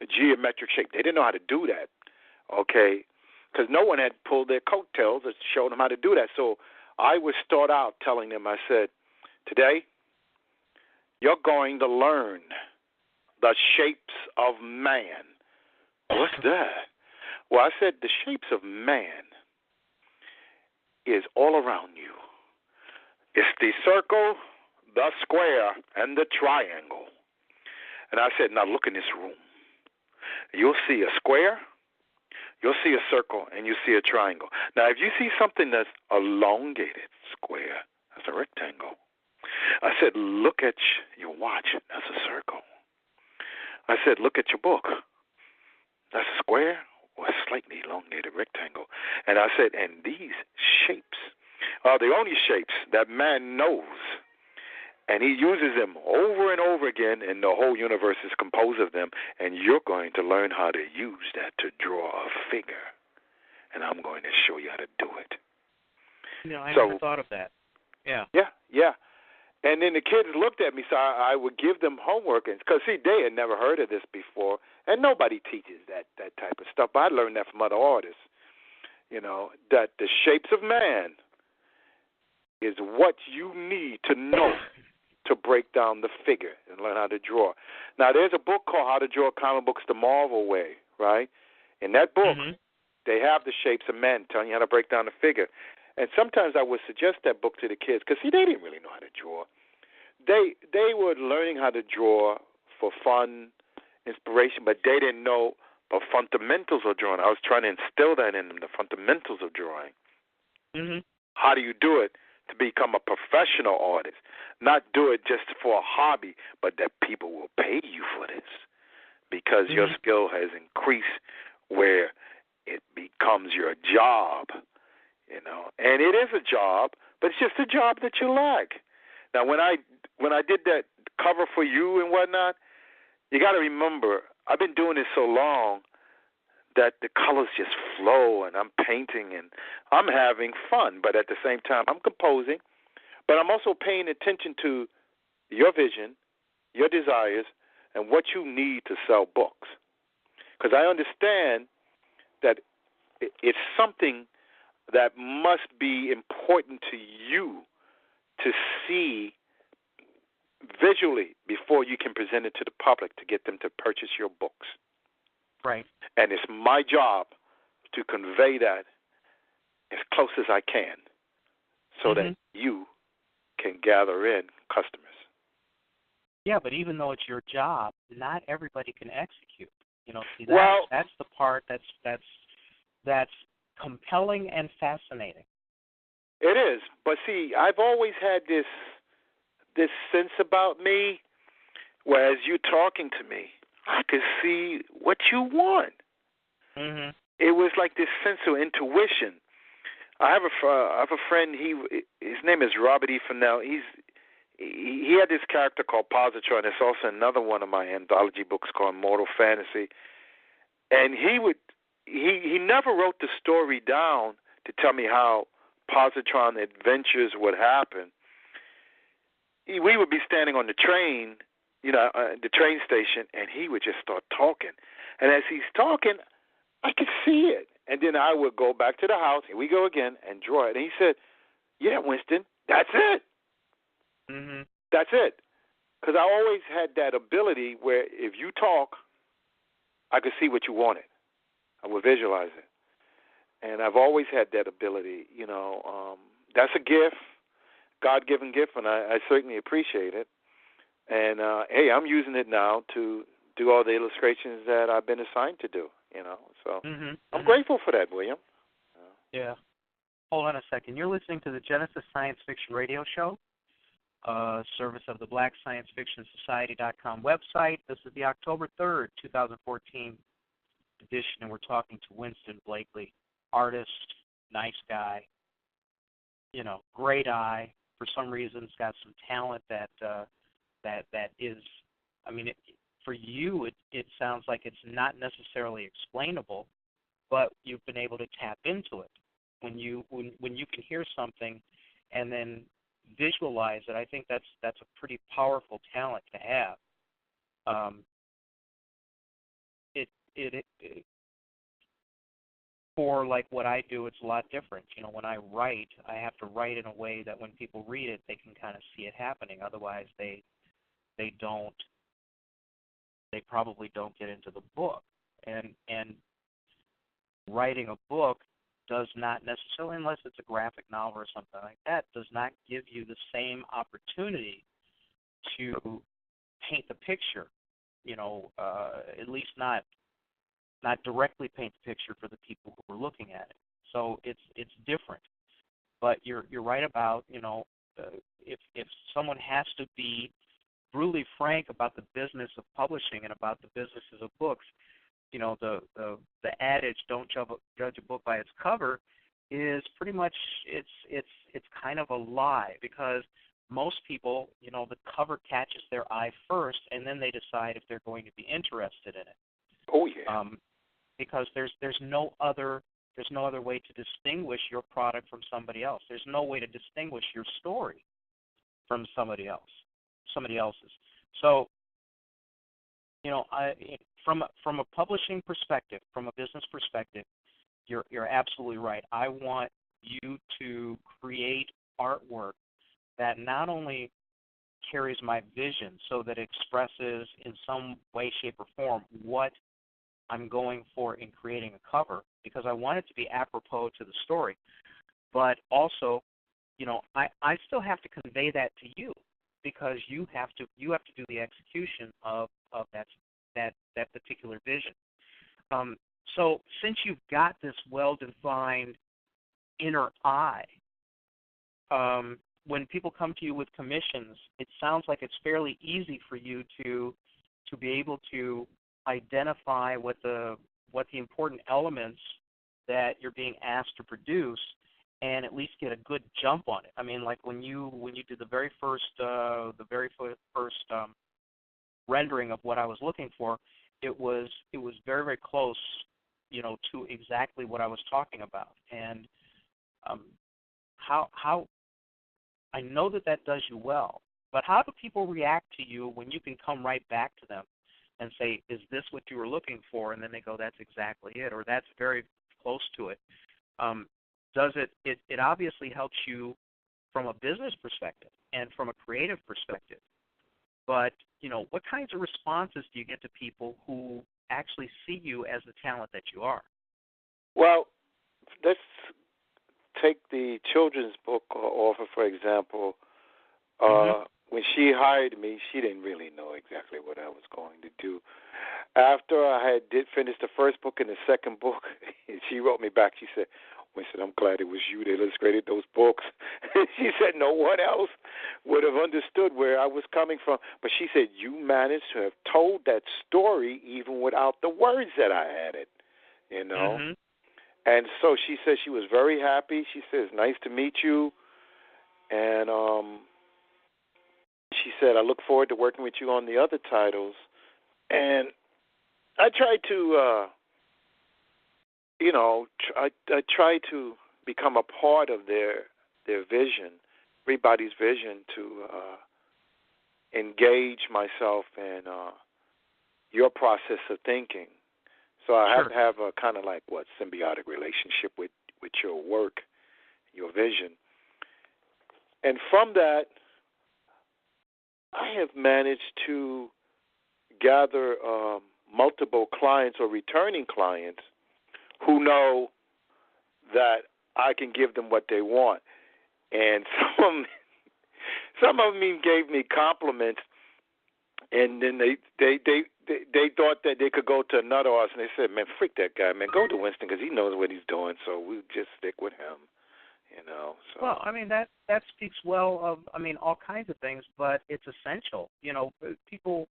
geometric shape. They didn't know how to do that, okay? Because no one had pulled their coattails and showed them how to do that. So I would start out telling them, I said, today you're going to learn the shapes of man. What's that? Well, I said the shapes of man is all around you. It's the circle, the square, and the triangle. And I said, now look in this room. You'll see a square, you'll see a circle, and you see a triangle. Now, if you see something that's elongated, square, that's a rectangle. I said, look at your watch, that's a circle. I said, look at your book, that's a square or a slightly elongated rectangle. And I said, and these shapes are the only shapes that man knows. And he uses them over and over again, and the whole universe is composed of them. And you're going to learn how to use that to draw a figure. And I'm going to show you how to do it. I never thought of that. Yeah. Yeah. And then the kids looked at me, so I would give them homework. Because, see, they had never heard of this before. And nobody teaches that type of stuff. But I learned that from other artists, that the shapes of man is what you need to know to break down the figure and learn how to draw. Now, there's a book called How to Draw Comic Books the Marvel Way, right? In that book, they have the shapes of men telling you how to break down the figure. And sometimes I would suggest that book to the kids because, see, they didn't really know how to draw. They were learning how to draw for fun, inspiration, but they didn't know the fundamentals of drawing. I was trying to instill that in them, the fundamentals of drawing. How do you do it to become a professional artist? Not do it just for a hobby, but that people will pay you for this because your skill has increased where it becomes your job, And it is a job, but it's just a job that you like. Now, when I did that cover for you and whatnot, you got to remember I've been doing this so long that the colors just flow, and I'm painting, and I'm having fun. But at the same time, I'm composing, but I'm also paying attention to your vision, your desires, and what you need to sell books. Because I understand that it's something that must be important to you to see visually before you can present it to the public to get them to purchase your books. Right. And it's my job to convey that as close as I can so that you can gather in customers. Yeah, but even though it's your job, not everybody can execute. You know, see, that's the part that's compelling and fascinating. It is. But see, I've always had this sense about me, whereas you talking to me, I could see what you want. Mm-hmm. It was like this sense of intuition. I have a friend. His name is Robert E. Fennell. He had this character called Positron. There's also another one of my anthology books called Mortal Fantasy. And he never wrote the story down to tell me how Positron adventures would happen. We would be standing on the train, the train station, and he would just start talking. And as he's talking, I could see it. And then I would go back to the house, here we go again, and draw it. And he said, yeah, Winston, that's it. Mm-hmm. That's it. Because I always had that ability where if you talk, I could see what you wanted. I would visualize it. And I've always had that ability. That's a gift, God-given gift, and I certainly appreciate it. And, hey, I'm using it now to do all the illustrations that I've been assigned to do, So I'm grateful for that, William. Yeah. Hold on a second. You're listening to the Genesis Science Fiction Radio Show, service of the Black Science Fiction Society.com website. This is the October 3rd, 2014 edition, and we're talking to Winston Blakely, artist, nice guy, great eye. For some reason, he's got some talent that is, for you, it sounds like it's not necessarily explainable, but you've been able to tap into it. When you can hear something and then visualize it, I think that's a pretty powerful talent to have. It for like what I do, it's a lot different. When I write, I have to write in a way that when people read it, they can kind of see it happening. Otherwise, they probably don't get into the book. And writing a book does not necessarily, unless it's a graphic novel or something like that, does not give you the same opportunity to paint the picture. At least not directly paint the picture for the people who are looking at it. So it's different. But you're right about, if someone has to be brutally frank about the business of publishing and about the businesses of books, the adage, don't judge a book by its cover, is pretty much, it's kind of a lie, because most people, the cover catches their eye first, and then they decide if they're going to be interested in it. Oh yeah. Because there's no other way to distinguish your product from somebody else. There's no way to distinguish your story from somebody else's. So, from a publishing perspective, from a business perspective, you're absolutely right. I want you to create artwork that not only carries my vision, so that it expresses in some way, shape, or form what I'm going for in creating a cover, because I want it to be apropos to the story, but also, I still have to convey that to you, because you have to do the execution of that particular vision. So since you've got this well-defined inner eye, when people come to you with commissions, it sounds like it's fairly easy for you to be able to identify what the important elements that you're being asked to produce, and at least get a good jump on it. Like when you did the very first rendering of what I was looking for, it was very, very close, to exactly what I was talking about. And how I know that does you well, but how do people react to you when you can come right back to them and say, is this what you were looking for? And then they go, that's exactly it, or that's very close to it. Does it obviously helps you from a business perspective and from a creative perspective. But, what kinds of responses do you get to people who actually see you as the talent that you are? Well, let's take the children's book offer, for example. When she hired me, she didn't really know exactly what I was going to do. After I did finish the first book and the second book, she wrote me back. She said, Winston, I'm glad it was you that illustrated those books. She said no one else would have understood where I was coming from. But she said, you managed to have told that story even without the words that I added, And so she said she was very happy. She says, nice to meet you. And she said, I look forward to working with you on the other titles. And I tried to, I try to become a part of their vision, everybody's vision, to engage myself in your process of thinking. So I have to have a kind of like symbiotic relationship with your work, your vision. And from that, I have managed to gather multiple clients or returning clients who know that I can give them what they want. And some of them gave me compliments, and then they thought that they could go to another artist, and they said, man, freak that guy, man, go to Winston because he knows what he's doing, so we'll just stick with him, So. Well, that speaks well of, all kinds of things, but it's essential. People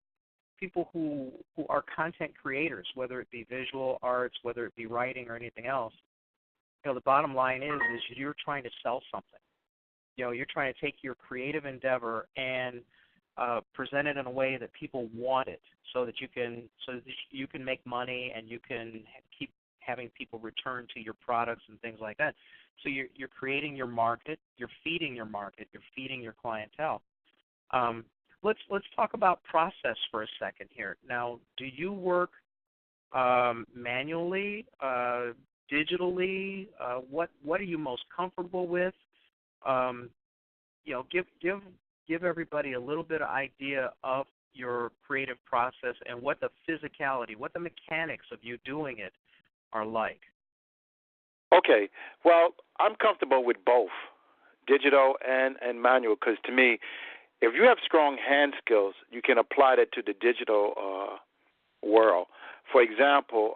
who are content creators, whether it be visual arts, whether it be writing or anything else, the bottom line is you're trying to sell something. You're trying to take your creative endeavor and present it in a way that people want it, so that you can make money and you can keep having people return to your products and things like that. So you're creating your market, you're feeding your market, you're feeding your clientele. Let's talk about process for a second here. Now, do you work manually, digitally? What are you most comfortable with? Give everybody a little bit of idea of your creative process and what the physicality, what the mechanics of you doing it are like. Okay. Well, I'm comfortable with both, digital and manual, because to me, if you have strong hand skills, you can apply that to the digital world. For example,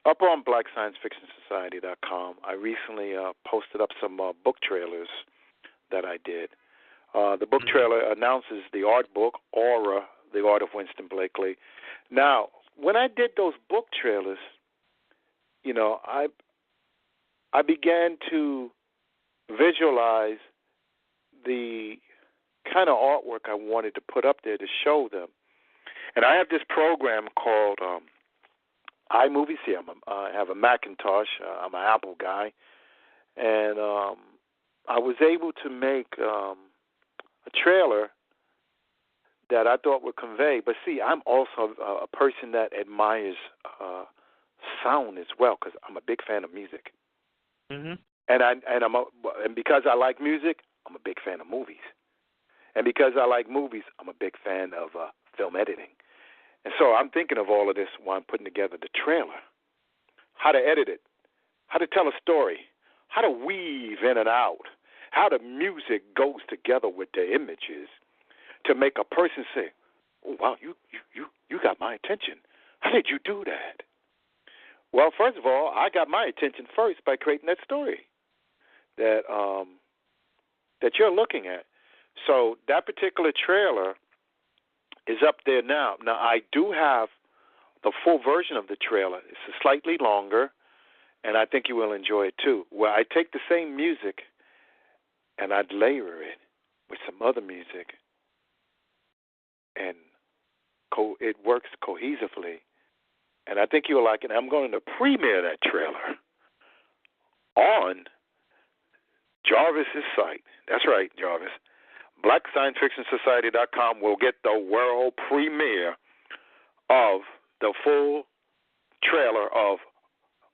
up on BlackScienceFictionSociety.com, I recently posted up some book trailers that I did. The book trailer announces the art book, Aura, The Art of Winston Blakely. Now, when I did those book trailers, I began to visualize the kind of artwork I wanted to put up there to show them. And I have this program called iMovie. See, I have a Macintosh. I'm an Apple guy. And I was able to make a trailer that I thought would convey. But see, I'm also a person that admires sound as well, because I'm a big fan of music. Mm-hmm. And because I like music, I'm a big fan of movies. And because I like movies, I'm a big fan of film editing. And so I'm thinking of all of this while I'm putting together the trailer. How to edit it, how to tell a story, how to weave in and out, how the music goes together with the images to make a person say, oh, wow, you got my attention. How did you do that? Well, first of all, I got my attention first by creating that story that you're looking at. So that particular trailer is up there now. Now, I do have the full version of the trailer. It's slightly longer, and I think you will enjoy it too, where I take the same music and I'd layer it with some other music and it works cohesively, and I think you'll like it. I'm going to premiere that trailer on Jarvis's site. That's right, Jarvis. BlackScienceFictionSociety.com will get the world premiere of the full trailer of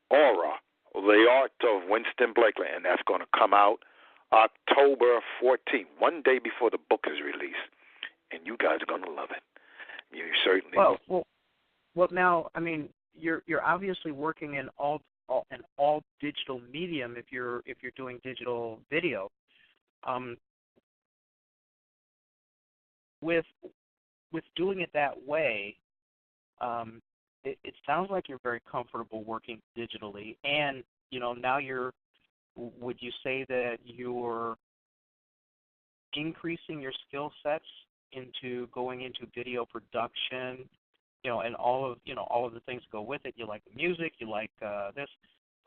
Aura, The Art of Winston Blakely, and that's going to come out October 14th, one day before the book is released, and you guys are going to love it. You certainly will. Well, now, I mean, you're obviously working in all digital medium if you're doing digital video. With doing it that way, it sounds like you're very comfortable working digitally, and now would you say that you're increasing your skill sets into going into video production, and all of the things go with it? You like the music, you like this.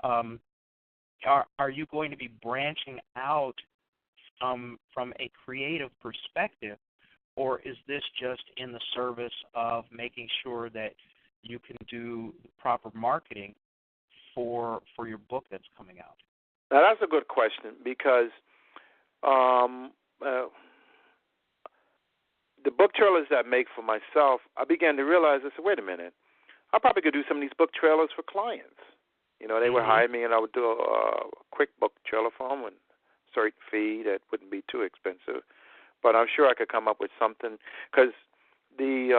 Are you going to be branching out from a creative perspective, or is this just in the service of making sure that you can do the proper marketing for your book that's coming out? Now, that's a good question, because the book trailers that I make for myself, I began to realize, I said, wait a minute, I probably could do some of these book trailers for clients. They would hire me, and I would do a quick book trailer for them with a certain fee that wouldn't be too expensive. But I'm sure I could come up with something, because the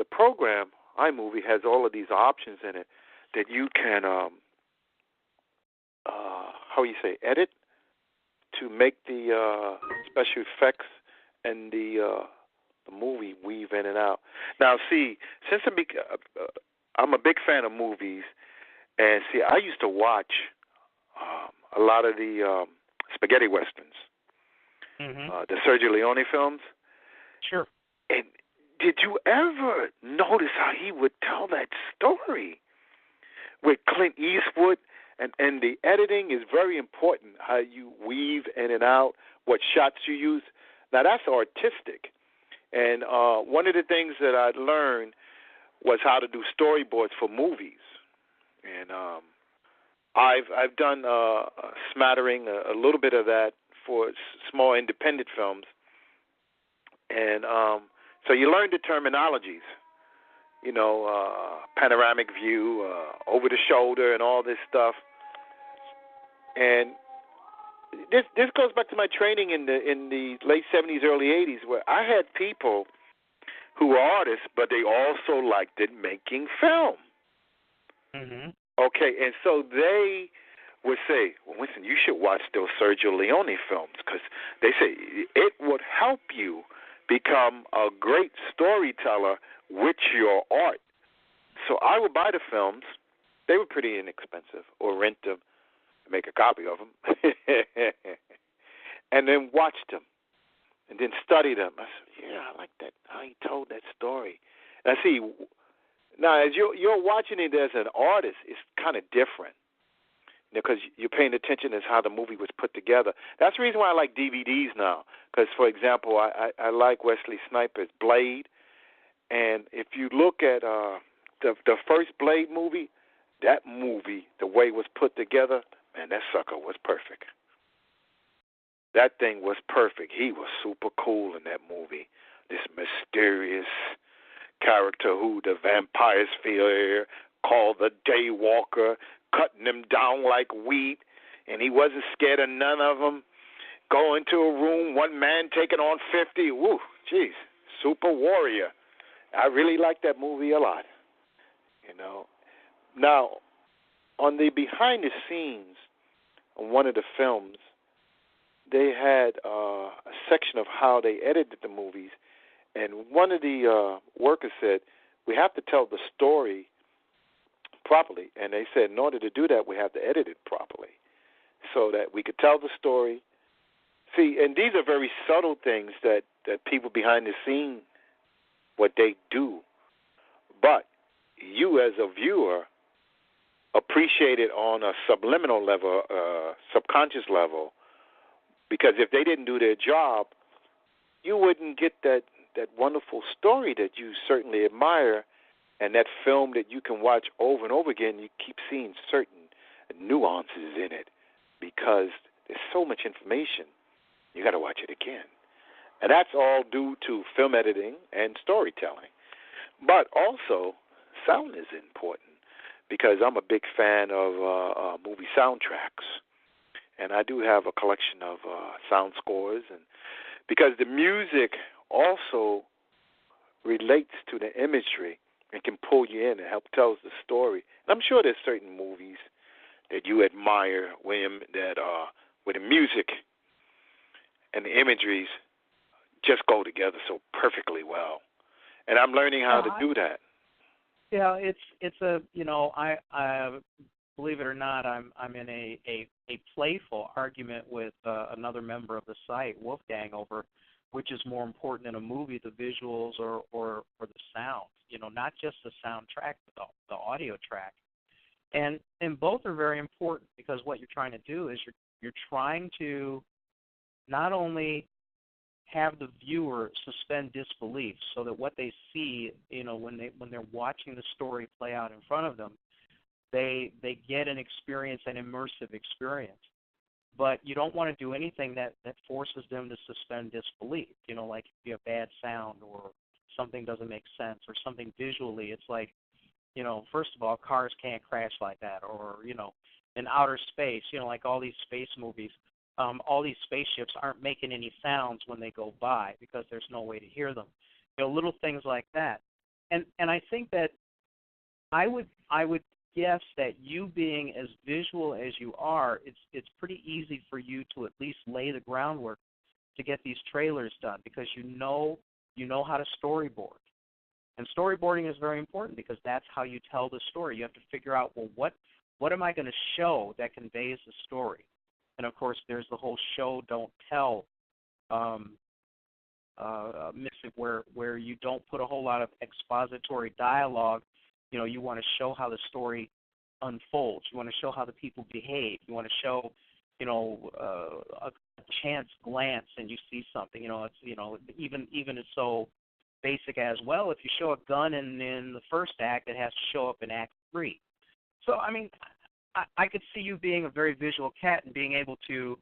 program, iMovie, has all of these options in it that you can, edit to make the special effects and the movie weave in and out. Now, see, since I'm a big fan of movies, and see, I used to watch a lot of the spaghetti westerns, the Sergio Leone films. Sure. And did you ever notice how he would tell that story with Clint Eastwood? And the editing is very important, how you weave in and out, what shots you use. Now, that's artistic. And one of the things that I learned was how to do storyboards for movies. And I've done a smattering, a little bit of that for small independent films. And so you learn the terminologies, panoramic view, over the shoulder, and all this stuff. And this goes back to my training in the late 70s, early 80s, where I had people who were artists, but they also liked it making film. Mm-hmm. Okay, and so they would say, well, Winston, you should watch those Sergio Leone films, because they say it would help you become a great storyteller with your art. So I would buy the films. They were pretty inexpensive, or rent them, make a copy of them, and then watch them, and then study them. I said, yeah, I like that, how he told that story. And I see, now as you're watching it as an artist, it's kind of different, because you're paying attention as how the movie was put together. That's the reason why I like DVDs now, because, for example, I like Wesley Snipes' Blade, and if you look at the first Blade movie, that movie, the way it was put together, man, that sucker was perfect. That thing was perfect. He was super cool in that movie. This mysterious character who the vampires fear, called the Daywalker, cutting them down like wheat, and he wasn't scared of none of them. Go into a room, one man taking on 50. Woo, jeez, super warrior. I really like that movie a lot. Now, on the behind the scenes on one of the films, they had a section of how they edited the movies, and one of the workers said, we have to tell the story properly, and they said in order to do that, we have to edit it properly so that we could tell the story. See, and these are very subtle things that people behind the scene, what they do, but you as a viewer appreciate it on a subliminal level, subconscious level, because if they didn't do their job, you wouldn't get that that wonderful story that you certainly admire, and that film that you can watch over and over again. You keep seeing certain nuances in it because there's so much information. You got to watch it again, and that's all due to film editing and storytelling. But also, sound is important because I'm a big fan of movie soundtracks. And I do have a collection of sound scores, and because the music also relates to the imagery and can pull you in and help tell the story. And I'm sure there's certain movies that you admire, William, that where the music and the imageries just go together so perfectly well. And I'm learning how to do that. Yeah, it's a I believe it or not, I'm in a playful argument with another member of the site, Wolfgang, over which is more important in a movie, the visuals or the sound. Not just the soundtrack, but the audio track. And both are very important because what you're trying to do is you're trying to not only have the viewer suspend disbelief so that what they see, when they're watching the story play out in front of them, they get an experience, an immersive experience. But you don't want to do anything that forces them to suspend disbelief, like if you have bad sound or something doesn't make sense or something visually. It's like, first of all, cars can't crash like that, or, in outer space, like all these space movies, all these spaceships aren't making any sounds when they go by because there's no way to hear them. Little things like that. And I think that I would guess that you being as visual as you are, it's pretty easy for you to at least lay the groundwork to get these trailers done because you know how to storyboard. And storyboarding is very important because that's how you tell the story. You have to figure out, well, what am I going to show that conveys the story? And, of course, there's the whole show, don't tell method where you don't put a whole lot of expository dialogue. You want to show how the story unfolds. You want to show how the people behave. You want to show, a chance glance and you see something. Even it's so basic as, well, if you show a gun in the first act, it has to show up in Act 3. So, I mean, I could see you being a very visual cat and being able to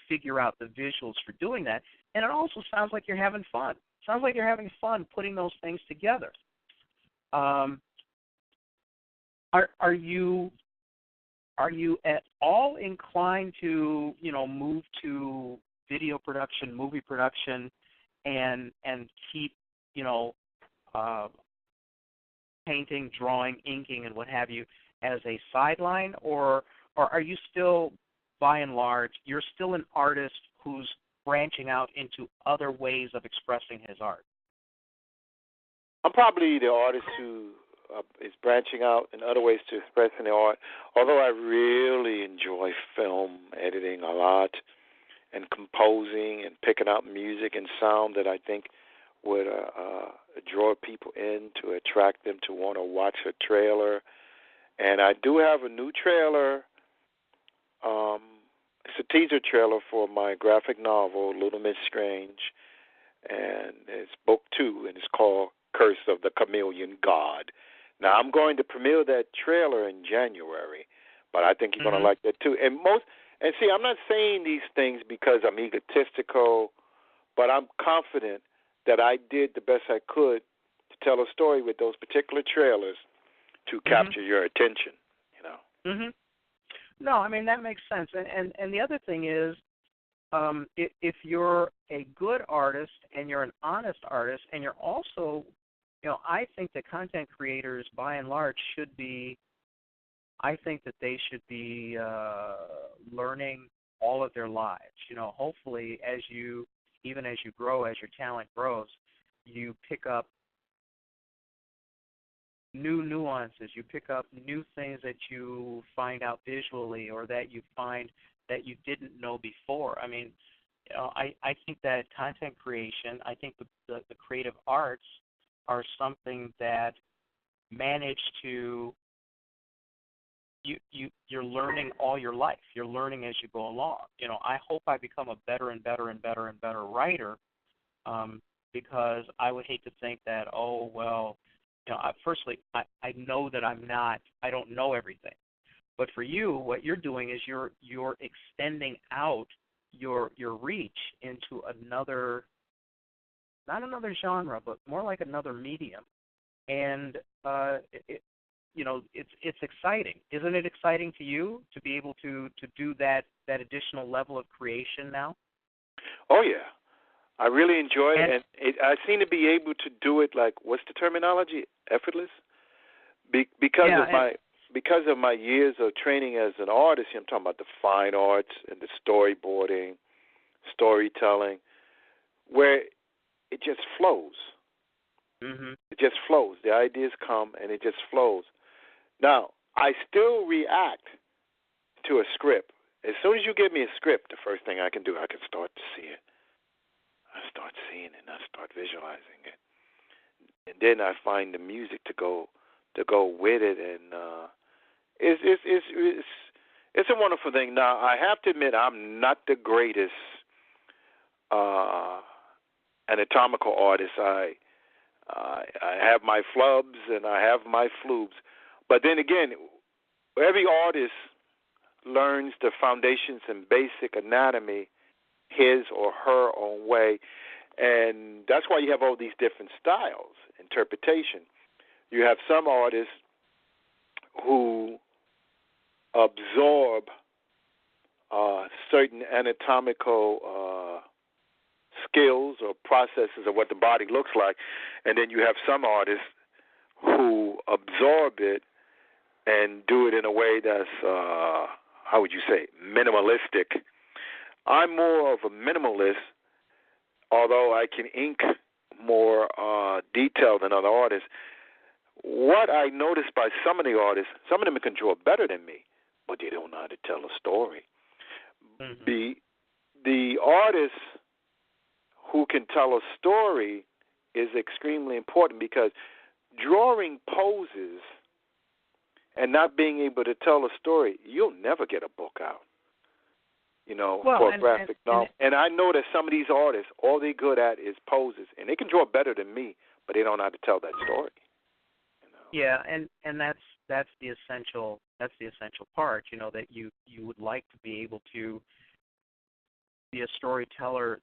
figure out the visuals for doing that. And it also sounds like you're having fun. Sounds like you're having fun putting those things together. Are you at all inclined to move to video production, movie production, and keep painting, drawing, inking, and what have you as a sideline, or are you still, by and large, you're still an artist who's branching out into other ways of expressing his art? I'm probably the artist who is branching out in other ways to expressing the art, although I really enjoy film editing a lot and composing and picking out music and sound that I think would draw people in to attract them to want to watch a trailer. And I do have a new trailer. It's a teaser trailer for my graphic novel, Little Miss Strange, and it's book 2, and it's called Curse of the Chameleon God. Now, I'm going to premiere that trailer in January, but I think you're going to like that too. And see, I'm not saying these things because I'm egotistical, but I'm confident that I did the best I could to tell a story with those particular trailers to capture your attention, No, I mean, that makes sense. And the other thing is, if you're a good artist and you're an honest artist and you're also, I think that content creators, by and large, should be learning all of their lives. Hopefully, even as you grow, as your talent grows, you pick up new nuances, you pick up new things that you find out visually or that you find that you didn't know before. I mean, I think that content creation, I think the creative arts are something that manage to, you're learning all your life. You're learning as you go along. I hope I become a better and better and better and better writer because I would hate to think that, oh, well, firstly, I know that I don't know everything. But for you, what you're doing is you're extending out your reach into another, not another genre, but more like another medium. And it's exciting. Isn't it exciting to you to be able to do that additional level of creation now? Oh yeah, I really enjoy it, and I seem to be able to do it. Like, what's the terminology? Effortless. Because of my years of training as an artist. I'm talking about the fine arts and the storyboarding, storytelling, where it just flows. Mm-hmm. It just flows. The ideas come, and it just flows. Now, I still react to a script. As soon as you give me a script, the first thing I can do, I can start to see it. I start seeing it, and I start visualizing it. And then I find the music to go with it, and it's a wonderful thing. Now, I have to admit, I'm not the greatest anatomical artist. I have my flubs and I have my floobs. But then again, every artist learns the foundations and basic anatomy his or her own way. And that's why you have all these different styles, interpretation. You have some artists who absorb certain anatomical skills or processes of what the body looks like, and then you have some artists who absorb it and do it in a way that's, how would you say, minimalistic. I'm more of a minimalist, although I can ink more detail than other artists. What I noticed by some of the artists, some of them can draw better than me, but they don't know how to tell a story. Mm-hmm. The artists who can tell a story is extremely important, because drawing poses and not being able to tell a story, you'll never get a book out, for a graphic novel. And I know that some of these artists, all they're good at is poses, and they can draw better than me, but they don't know how to tell that story. Yeah, and that's the essential part, that you would like to be able to be a storyteller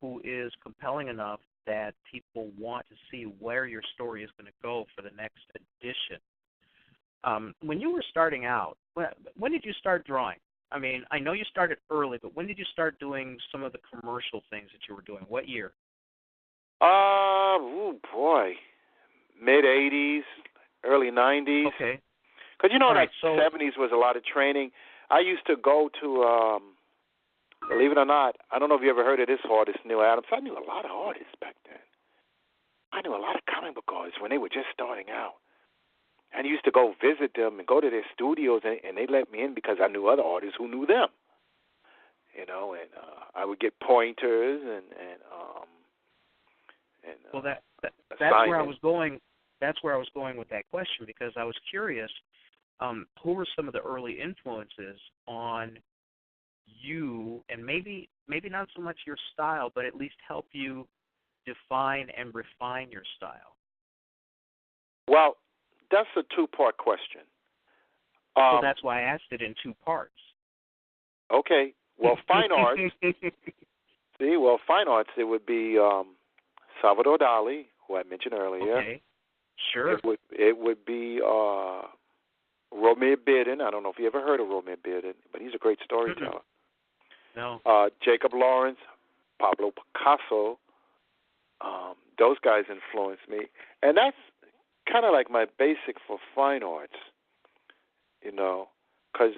who is compelling enough that people want to see where your story is going to go for the next edition. When you were starting out, when did you start drawing? I mean, I know you started early, but when did you start doing some of the commercial things that you were doing? What year? Mid-'80s, early 90s. Okay. Because, 70s was a lot of training. I used to go to, believe it or not, I don't know if you ever heard of this artist, Neil Adams. I knew a lot of artists back then. I knew a lot of comic book artists when they were just starting out. And I used to go visit them and go to their studios, and they let me in because I knew other artists who knew them. And I would get pointers and well, that's where I was going. That's where I was going with that question, because I was curious. Who were some of the early influences on you, and maybe not so much your style, but at least help you define and refine your style? Well, that's a two-part question. So that's why I asked it in two parts. Okay. Well, fine arts. Fine arts, it would be Salvador Dali, who I mentioned earlier. Okay. Sure. It would be Romare Bearden. I don't know if you ever heard of Romare Bearden, but he's a great storyteller. No. Jacob Lawrence, Pablo Picasso. Those guys influenced me, and that's kind of like my basic for fine arts, because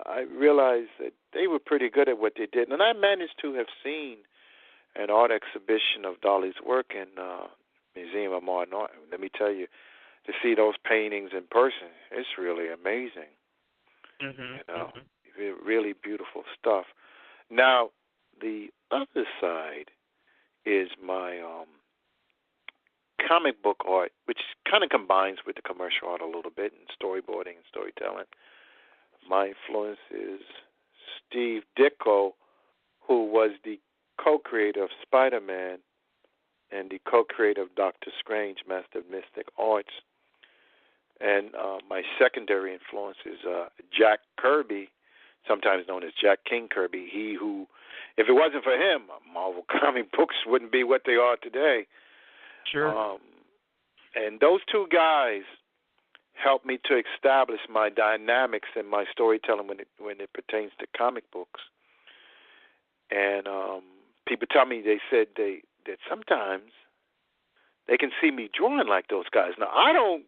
I realized that they were pretty good at what they did, and I managed to have seen an art exhibition of Dali's work in Museum of Modern Art. Let me tell you, to see those paintings in person, it's really amazing. Really beautiful stuff. Now, the other side is my comic book art, which kind of combines with the commercial art a little bit, and storyboarding and storytelling. My influence is Steve Ditko, who was the co-creator of Spider-Man, and the co-creator of Dr. Strange, Master of Mystic Arts. And my secondary influence is Jack Kirby, sometimes known as Jack King Kirby. He who, if it wasn't for him, Marvel comic books wouldn't be what they are today. Sure. And those two guys helped me to establish my dynamics and my storytelling when it pertains to comic books. And people tell me, they said that sometimes they can see me drawing like those guys. Now, I don't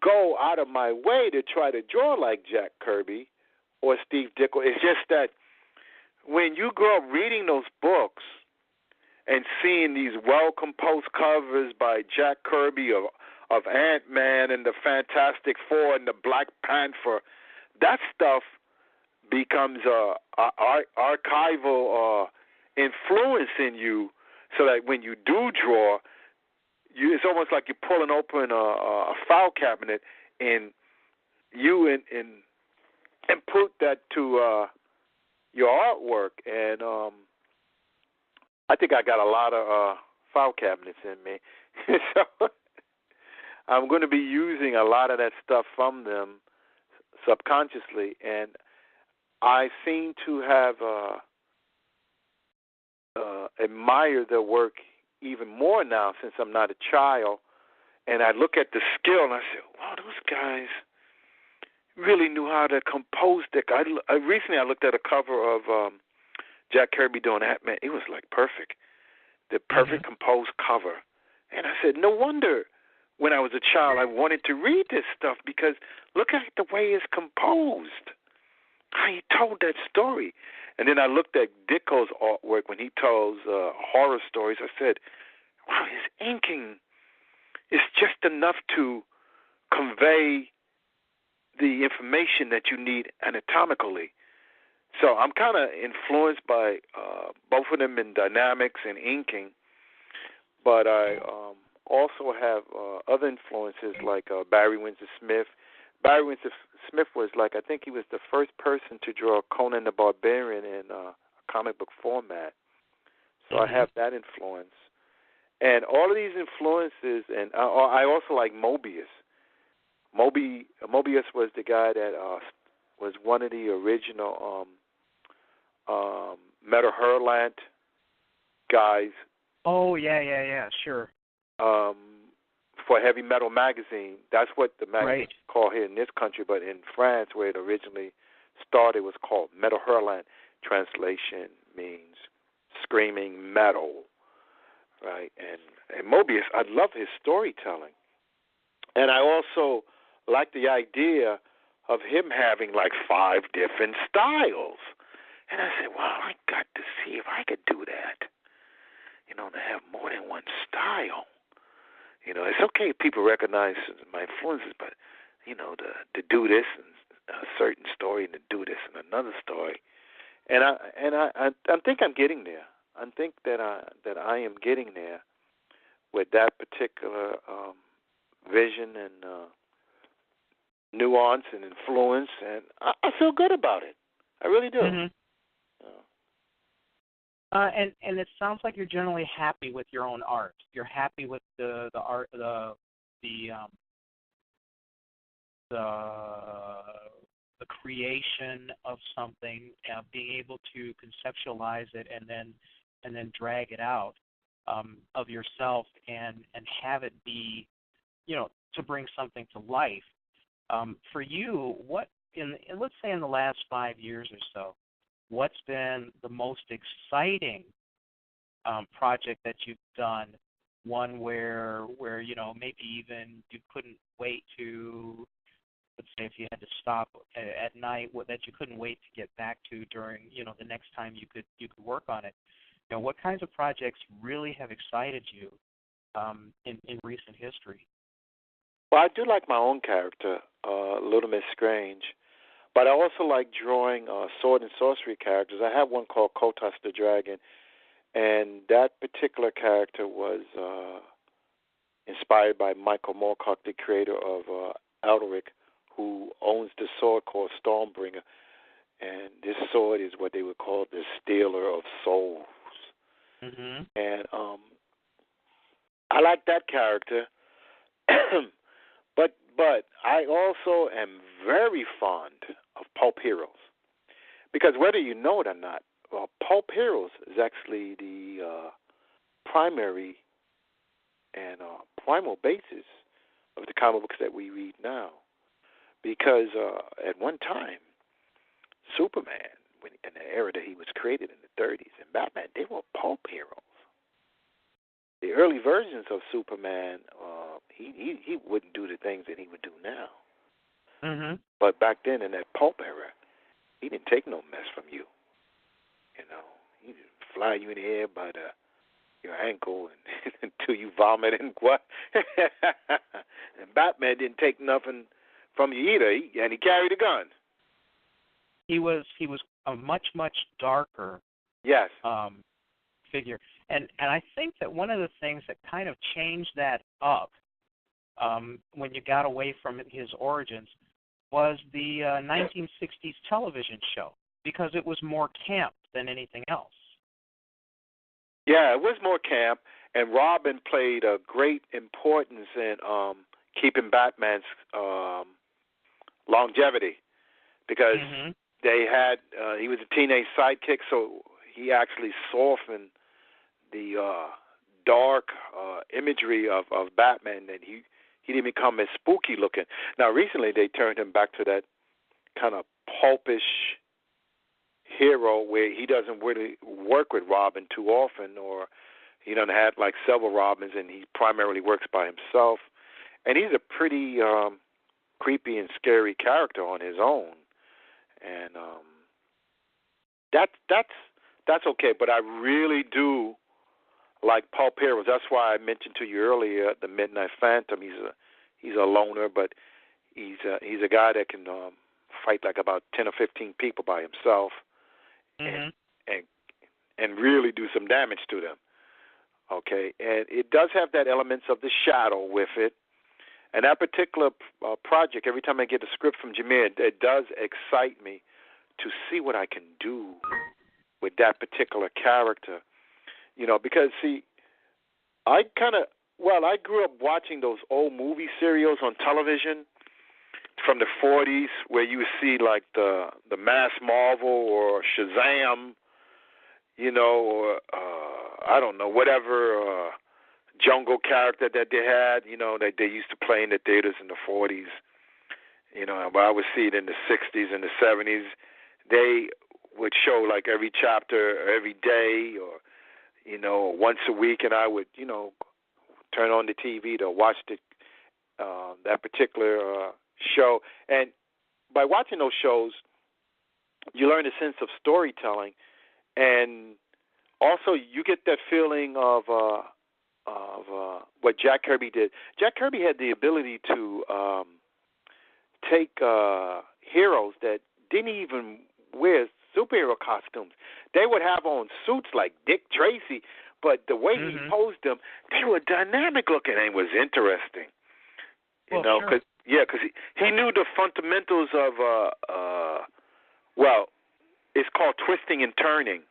go out of my way to try to draw like Jack Kirby or Steve Ditko. It's just that when you grow up reading those books and seeing these well-composed covers by Jack Kirby of Ant-Man and the Fantastic Four and the Black Panther, that stuff becomes archival influence in you, so that when you do draw, it's almost like you're pulling open a file cabinet, and you input that to your artwork. And I think I got a lot of file cabinets in me. So I'm going to be using a lot of that stuff from them subconsciously, and I seem to have admired their work even more now since I'm not a child. And I look at the skill and I say, wow, those guys really knew how to compose that. Recently I looked at a cover of Jack Kirby doing Ant-Man. It was like perfect. The perfect composed cover. And I said, no wonder when I was a child I wanted to read this stuff, because look at the way it's composed, how he told that story. And then I looked at Ditko's artwork when he tells horror stories. I said, wow, his inking is just enough to convey the information that you need anatomically. So I'm kind of influenced by both of them in dynamics and inking, but I also have other influences like Barry Windsor Smith. Barry Windsor Smith was I think he was the first person to draw Conan the Barbarian in a comic book format. So I have that influence. And all of these influences, and I also like Mobius. Mobius was the guy that was one of the original Metal Hurlant guys. Oh, yeah, sure. For Heavy Metal magazine. That's what the magazine right. is called here in this country, but in France, where it originally started, was called Metal Hurlant. Translation means screaming metal, right? And Mobius, I love his storytelling. And I also like the idea of him having 5 different styles. And I said, wow, I got to see if I could do that, to have more than one style. It's okay if people recognize my influences, but, to do this in a certain story and to do this in another story. And I think I'm getting there. I think that I am getting there with that particular vision and nuance and influence, and I feel good about it. I really do. Mm-hmm. And it sounds like you're generally happy with your own art. You're happy with the art, the creation of something, being able to conceptualize it and then drag it out of yourself and have it be, to bring something to life. For you, what let's say in the last 5 years or so, what's been the most exciting project that you've done? One where maybe even you couldn't wait to, let's say if you had to stop at night, that you couldn't wait to get back to during the next time you could work on it. What kinds of projects really have excited you in recent history? Well, I do like my own character, Little Miss Strange. But I also like drawing sword and sorcery characters. I have one called Kotas the Dragon, and that particular character was inspired by Michael Moorcock, the creator of Alderic, who owns the sword called Stormbringer. And this sword is what they would call the Stealer of Souls. Mm-hmm. And I like that character. But I also am very fond of pulp heroes. Because whether you know it or not, pulp heroes is actually the primary and primal basis of the comic books that we read now. Because at one time, Superman, in the era that he was created in the 30s, and Batman, they were pulp heroes. The early versions of Superman, he wouldn't do the things that he would do now. Mm-hmm. But back then, in that pulp era, he didn't take no mess from you. You know, he didn't fly you in the air by your ankle and until you vomit and what. And Batman didn't take nothing from you either, and he carried a gun. He was a much darker Yes. figure, and I think that one of the things that kind of changed that up when you got away from his origins was the 1960s television show, because it was more camp than anything else. Yeah, it was more camp, and Robin played a great importance in keeping Batman's longevity, because they had he was a teenage sidekick, so he actually softened the dark imagery of Batman, and he didn't become as spooky looking. Now, recently they turned him back to that kind of pulpish hero where he doesn't really work with Robin too often, or he doesn't have like several Robins, and he primarily works by himself. And he's a pretty creepy and scary character on his own, and that's okay. But I really do like pulp heroes. That's why I mentioned to you earlier the Midnight Phantom. He's a loner, but he's a guy that can fight like about 10 or 15 people by himself, and really do some damage to them. Okay, and it does have that elements of the shadow with it. And that particular project, every time I get a script from Jameer, it does excite me to see what I can do with that particular character. You know, because, see, I grew up watching those old movie serials on television from the 40s where you would see, like, the Mass Marvel or Shazam, you know, or, I don't know, whatever jungle character that they had, you know, that they used to play in the theaters in the 40s. You know, but I would see it in the 60s and the 70s. They would show, like, every chapter every day or, you know, once a week, and I would, you know, turn on the TV to watch that particular show. And by watching those shows, you learn a sense of storytelling, and also you get that feeling of what Jack Kirby did. Jack Kirby had the ability to take heroes that didn't even wear superhero costumes. They would have on suits like Dick Tracy, but the way he posed them, they were dynamic looking, and it was interesting. You know, because he knew the fundamentals of it's called twisting and turning,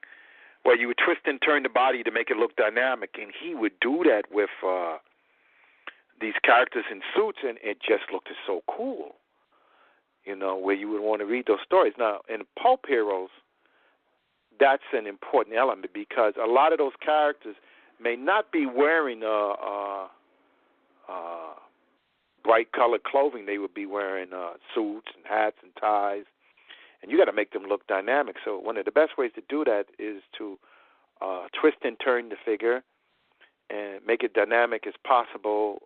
where you would twist and turn the body to make it look dynamic, and he would do that with these characters in suits, and it just looked so cool. You know, where you would want to read those stories. Now, in pulp heroes, that's an important element, because a lot of those characters may not be wearing bright-colored clothing. They would be wearing suits and hats and ties, and you got to make them look dynamic. So one of the best ways to do that is to twist and turn the figure and make it dynamic as possible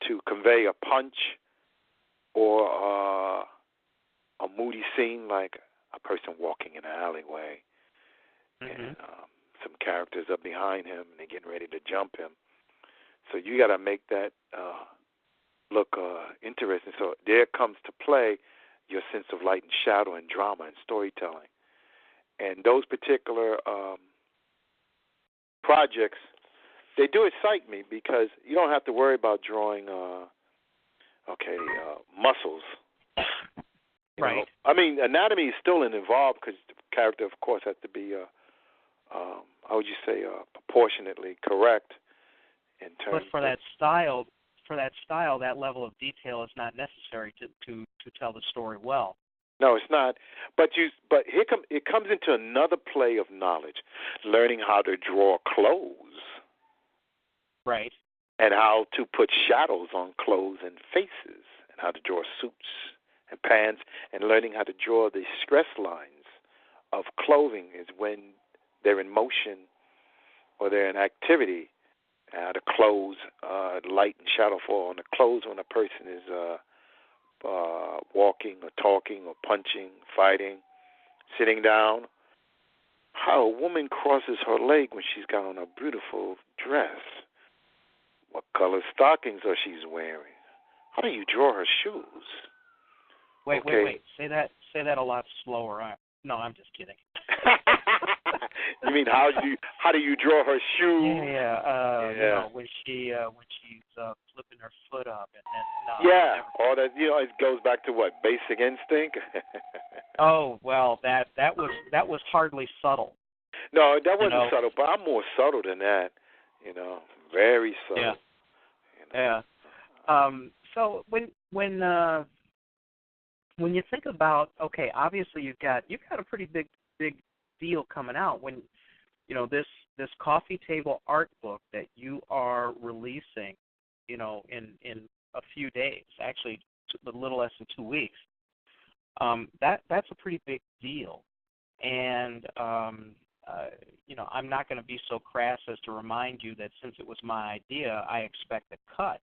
to convey a punch or a moody scene, like a person walking in an alleyway, and some characters are behind him and they're getting ready to jump him. So you got to make that look interesting. So there comes to play your sense of light and shadow and drama and storytelling. And those particular projects, they do excite me, because you don't have to worry about drawing muscles. Right. You know? I mean, anatomy is still involved, because the character, of course, has to be, how would you say, proportionately correct. in terms. But for that style, that level of detail is not necessary to tell the story well. No, it's not. But it comes into another play of knowledge, learning how to draw clothes. Right. And how to put shadows on clothes and faces, and how to draw suits and pants, and learning how to draw the stress lines of clothing is when they're in motion or they're in activity. The clothes, light and shadow fall on the clothes when a person is walking or talking or punching, fighting, sitting down. How a woman crosses her leg when she's got on a beautiful dress. What color stockings are she's wearing? How do you draw her shoes? Wait. Say that a lot slower. No, I'm just kidding. You mean how do you draw her shoes? Yeah. You know, when she's flipping her foot up and then. No, yeah. All that. It goes back to what? Basic instinct. Oh well, that was hardly subtle. No, that wasn't subtle, but I'm more subtle than that. Very subtle. Yeah. So when you think about, okay, obviously you've got a pretty big deal coming out when this coffee table art book that you are releasing, in a few days, actually a little less than 2 weeks. That's a pretty big deal, and I'm not going to be so crass as to remind you that since it was my idea, I expect a cut.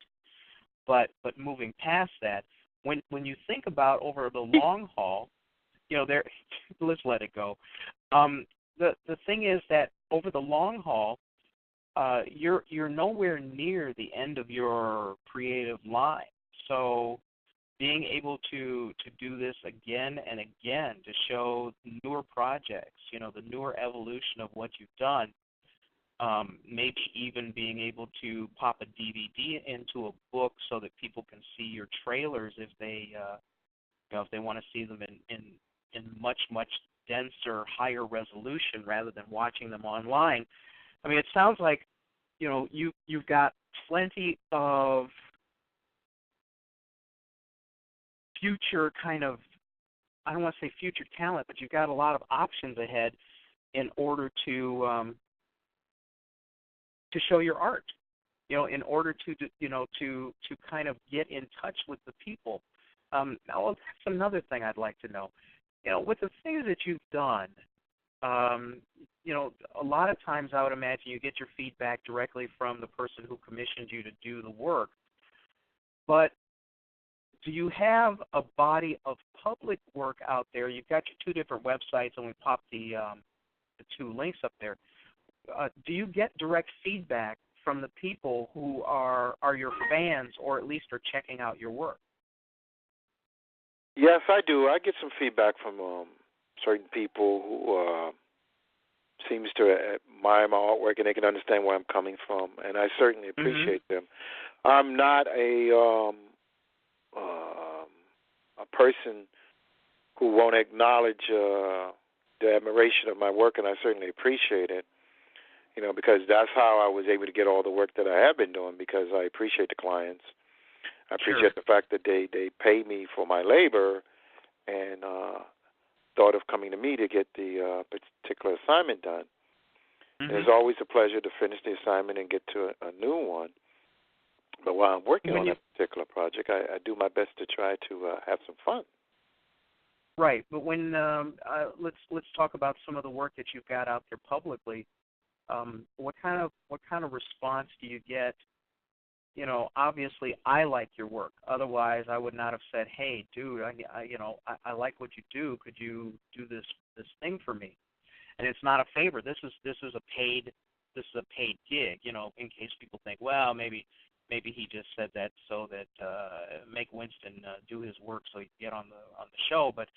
But moving past that, when you think about over the long haul, let's let it go. The thing is that over the long haul, you're nowhere near the end of your creative line. So being able to do this again and again to show newer projects, the newer evolution of what you've done, maybe even being able to pop a DVD into a book so that people can see your trailers if they want to see them in much denser, higher resolution rather than watching them online. I mean, it sounds like you've got plenty of future kind of, I don't want to say future talent, but you've got a lot of options ahead in order to show your art, in order to kind of get in touch with the people. Now, that's another thing I'd like to know. With the things that you've done, a lot of times I would imagine you get your feedback directly from the person who commissioned you to do the work. But do you have a body of public work out there? You've got your 2 different websites, and we popped the 2 links up there. Do you get direct feedback from the people who are your fans, or at least are checking out your work? Yes, I do. I get some feedback from certain people who seems to admire my artwork, and they can understand where I'm coming from, and I certainly appreciate them. I'm not a person who won't acknowledge the admiration of my work, and I certainly appreciate it, because that's how I was able to get all the work that I have been doing, because I appreciate the clients. I appreciate the fact that they pay me for my labor and thought of coming to me to get the particular assignment done. And it's always a pleasure to finish the assignment and get to a new one. But while I'm working on that particular project, I do my best to try to have some fun. Right, but when let's talk about some of the work that you've got out there publicly. What kind of response do you get? Obviously I like your work. Otherwise, I would not have said, "Hey, dude, I like what you do. Could you do this thing for me?" And it's not a favor. This is a paid gig. In case people think, well, maybe he just said that so that make Winston do his work so he can get on the show. But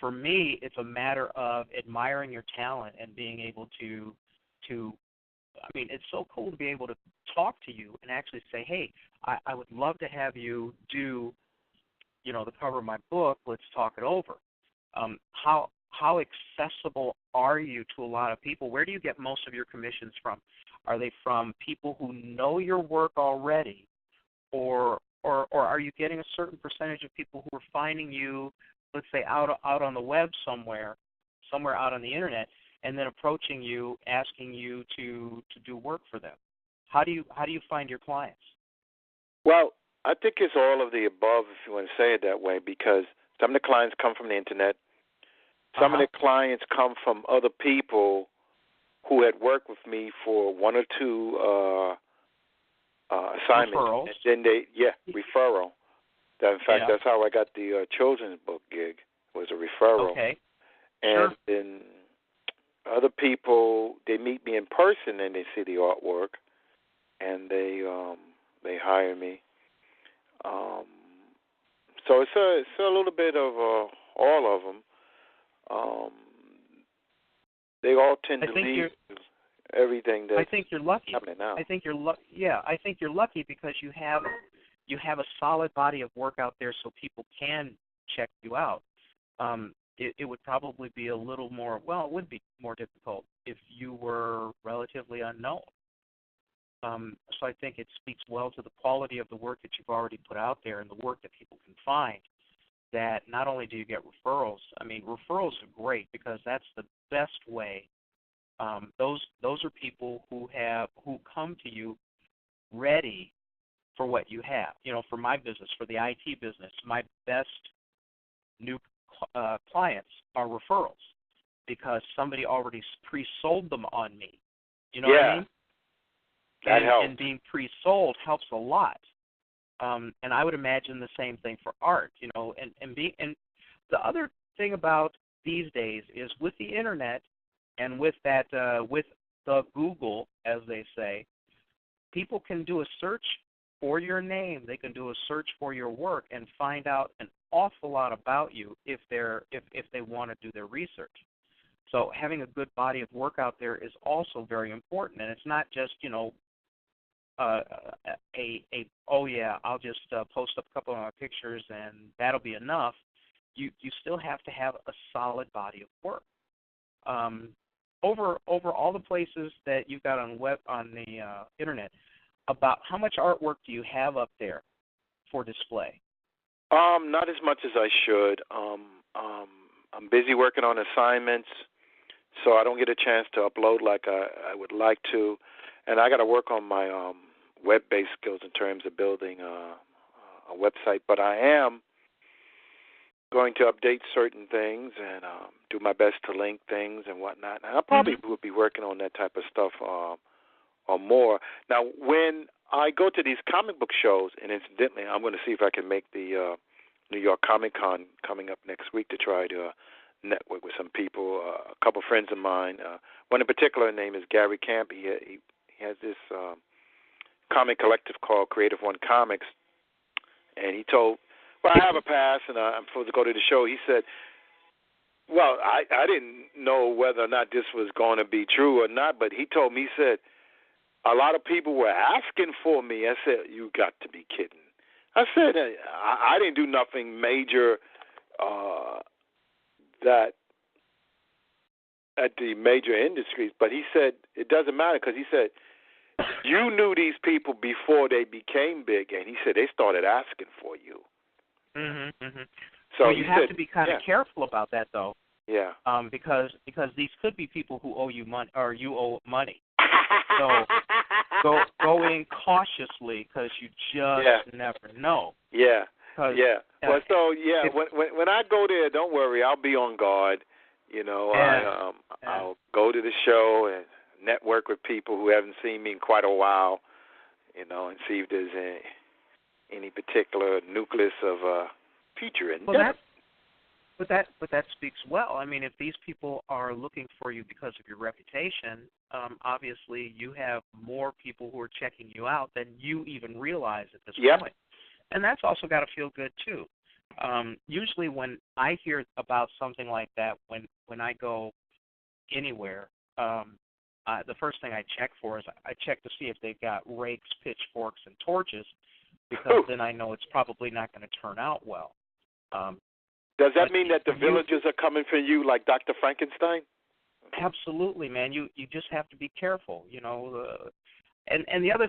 for me, it's a matter of admiring your talent and being able to. I mean, it's so cool to be able to talk to you and actually say, hey, I would love to have you do, the cover of my book. Let's talk it over. How accessible are you to a lot of people? Where do you get most of your commissions from? Are they from people who know your work already, or are you getting a certain percentage of people who are finding you, let's say, out on the web somewhere out on the internet, and then approaching you, asking you to do work for them? How do you find your clients? Well, I think it's all of the above, if you want to say it that way, because some of the clients come from the internet. Some of the clients come from other people who had worked with me for one or two assignments. Referrals. And then referral. In fact, that's how I got the children's book gig, was a referral. Okay. And then other people, they meet me in person and they see the artwork, and they hire me. So it's a little bit of all of them. They all tend to leave everything that. I think you're lucky. Happening now. I think you're lucky because you have a solid body of work out there, so people can check you out. It would probably be a little more. Well, it would be more difficult if you were relatively unknown. So I think it speaks well to the quality of the work that you've already put out there and the work that people can find, that not only do you get referrals. I mean, referrals are great because that's the best way. Those are people who come to you ready for what you have. You know, for my business, for the IT business, my best new clients are referrals because somebody already pre-sold them on me. You know what I mean? That helps. And being pre-sold helps a lot. And I would imagine the same thing for art, you know, and the other thing about these days is with the internet and with that with the Google, as they say, people can do a search for your name, they can do a search for your work and find out an awful lot about you if they want to do their research. So having a good body of work out there is also very important, and it's not just, you know, I'll just post up a couple of my pictures and that'll be enough. You still have to have a solid body of work. Over all the places that you've got on the internet, about how much artwork do you have up there for display? Not as much as I should. I'm busy working on assignments, so I don't get a chance to upload like I would like to, and I got to work on my web-based skills in terms of building a website. But I am going to update certain things and do my best to link things and whatnot. And I probably would be working on that type of stuff or more. Now, when I go to these comic book shows, and incidentally, I'm going to see if I can make the New York Comic Con coming up next week to try to network with some people. A couple friends of mine. One in particular, name is Gary Camp. He has this comic collective called Creative One Comics, and he told, well, I have a pass and I'm supposed to go to the show. He said, well, I didn't know whether or not this was going to be true or not, but he told me, he said, a lot of people were asking for me. I said, you got to be kidding. I said, I didn't do nothing major that at the major industries, but he said it doesn't matter because he said, you knew these people before they became big, and he said they started asking for you. So well, you have to be kind of careful about that, though. Yeah. Because these could be people who owe you money, or you owe money. So go in cautiously because you just never know. Yeah. Well, when I go there, don't worry, I'll be on guard. You know, I'll go to the show and network with people who haven't seen me in quite a while, you know, and see if there's any particular nucleus of future in there. But that speaks well. I mean, if these people are looking for you because of your reputation, obviously you have more people who are checking you out than you even realize at this point. And that's also got to feel good too. Usually when I hear about something like that, when I go anywhere, the first thing I check for is I check to see if they've got rakes, pitchforks, and torches, because then I know it's probably not going to turn out well. Does that mean that the villagers are coming for you like Dr. Frankenstein? Absolutely, man. You just have to be careful, you know. And the other,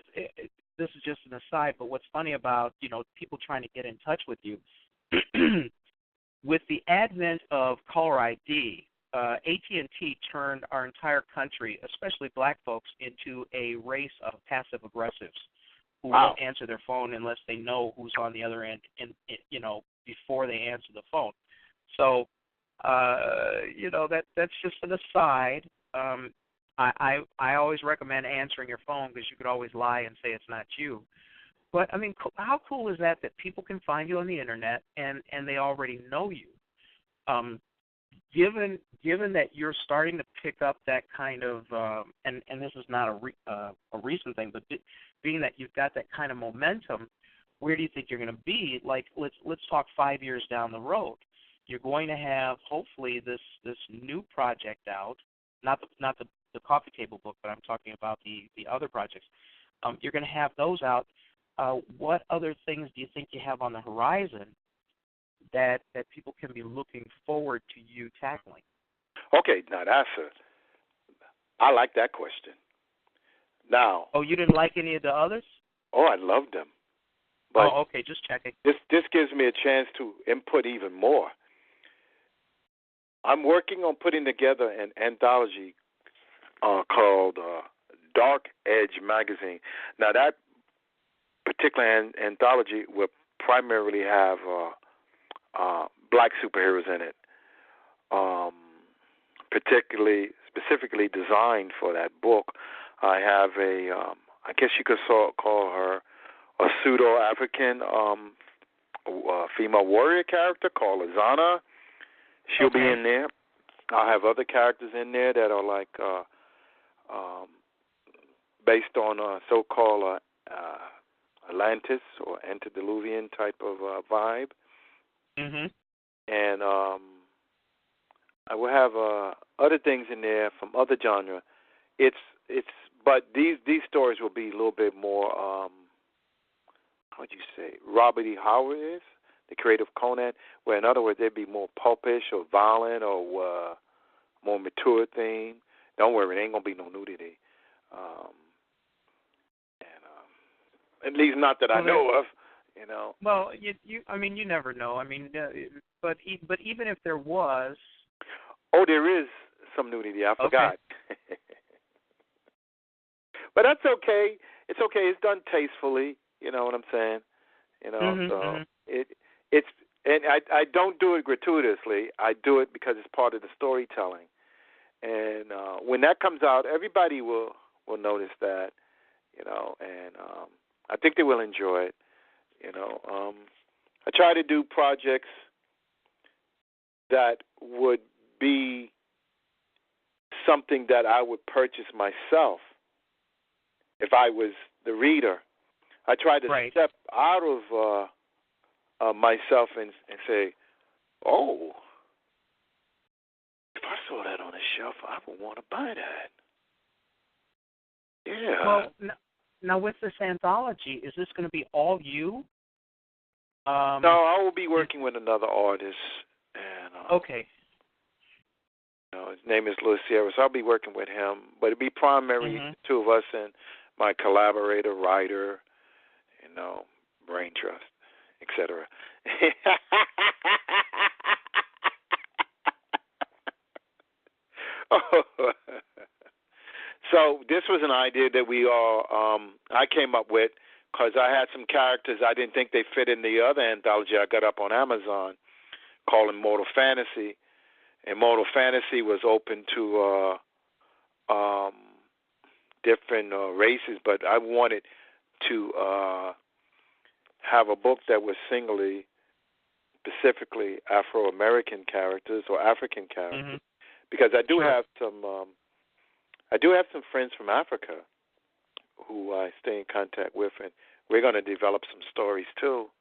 this is just an aside, but what's funny about, you know, people trying to get in touch with you, with the advent of caller ID, AT&T turned our entire country, especially black folks, into a race of passive aggressives who won't answer their phone unless they know who's on the other end, you know, before they answer the phone. So, you know, that's just an aside. I always recommend answering your phone because you could always lie and say it's not you. But, I mean, how cool is that people can find you on the Internet and they already know you? Given that you're starting to pick up that kind of, and this is not a recent thing, but being that you've got that kind of momentum, where do you think you're going to be? Like, let's talk 5 years down the road. You're going to have, hopefully, this new project out, not the coffee table book, but I'm talking about the other projects. You're going to have those out. What other things do you think you have on the horizon that people can be looking forward to you tackling? Okay, now I like that question. Now. Oh, you didn't like any of the others? Oh, I loved them. But okay, just checking. This gives me a chance to input even more. I'm working on putting together an anthology called Dark Edge Magazine. Now, that particular anthology will primarily have black superheroes in it, specifically designed for that book. I have I guess you could call her a pseudo-African female warrior character called Azana. She'll be in there. I'll have other characters in there that are like based on so-called Atlantis or antediluvian type of vibe. Mm-hmm. And I will have other things in there from other genre. But these stories will be a little bit more, how would you say, Robert E. Howard is, the creator of Conan, where in other words they'd be more pulpish or violent or more mature theme. Don't worry, there ain't gonna be no nudity, at least not that I know of. You know. Well, I mean, you never know. I mean, but even if there was. Oh, there is some nudity. I forgot. Okay. But that's okay. It's okay. It's done tastefully. You know what I'm saying? You know, it's and I don't do it gratuitously. I do it because it's part of the storytelling. And when that comes out, everybody will notice that. You know, and I think they will enjoy it. You know, I try to do projects that would be something that I would purchase myself if I was the reader. I try to step out of myself and say, oh, if I saw that on a shelf, I would want to buy that. Yeah. Well, now with this anthology, is this going to be all you? No, I will be working with another artist. And, okay. You know, his name is Louis Sierra, so I'll be working with him. But it'll be primarily the two of us and my collaborator, writer, you know, brain trust, etc. So this was an idea that I came up with because I had some characters I didn't think they fit in the other anthology I got up on Amazon called Immortal Fantasy. Immortal Fantasy was open to different races, but I wanted to have a book that was specifically Afro-American characters or African characters, because I do have some friends from Africa who I stay in contact with, and we're going to develop some stories too,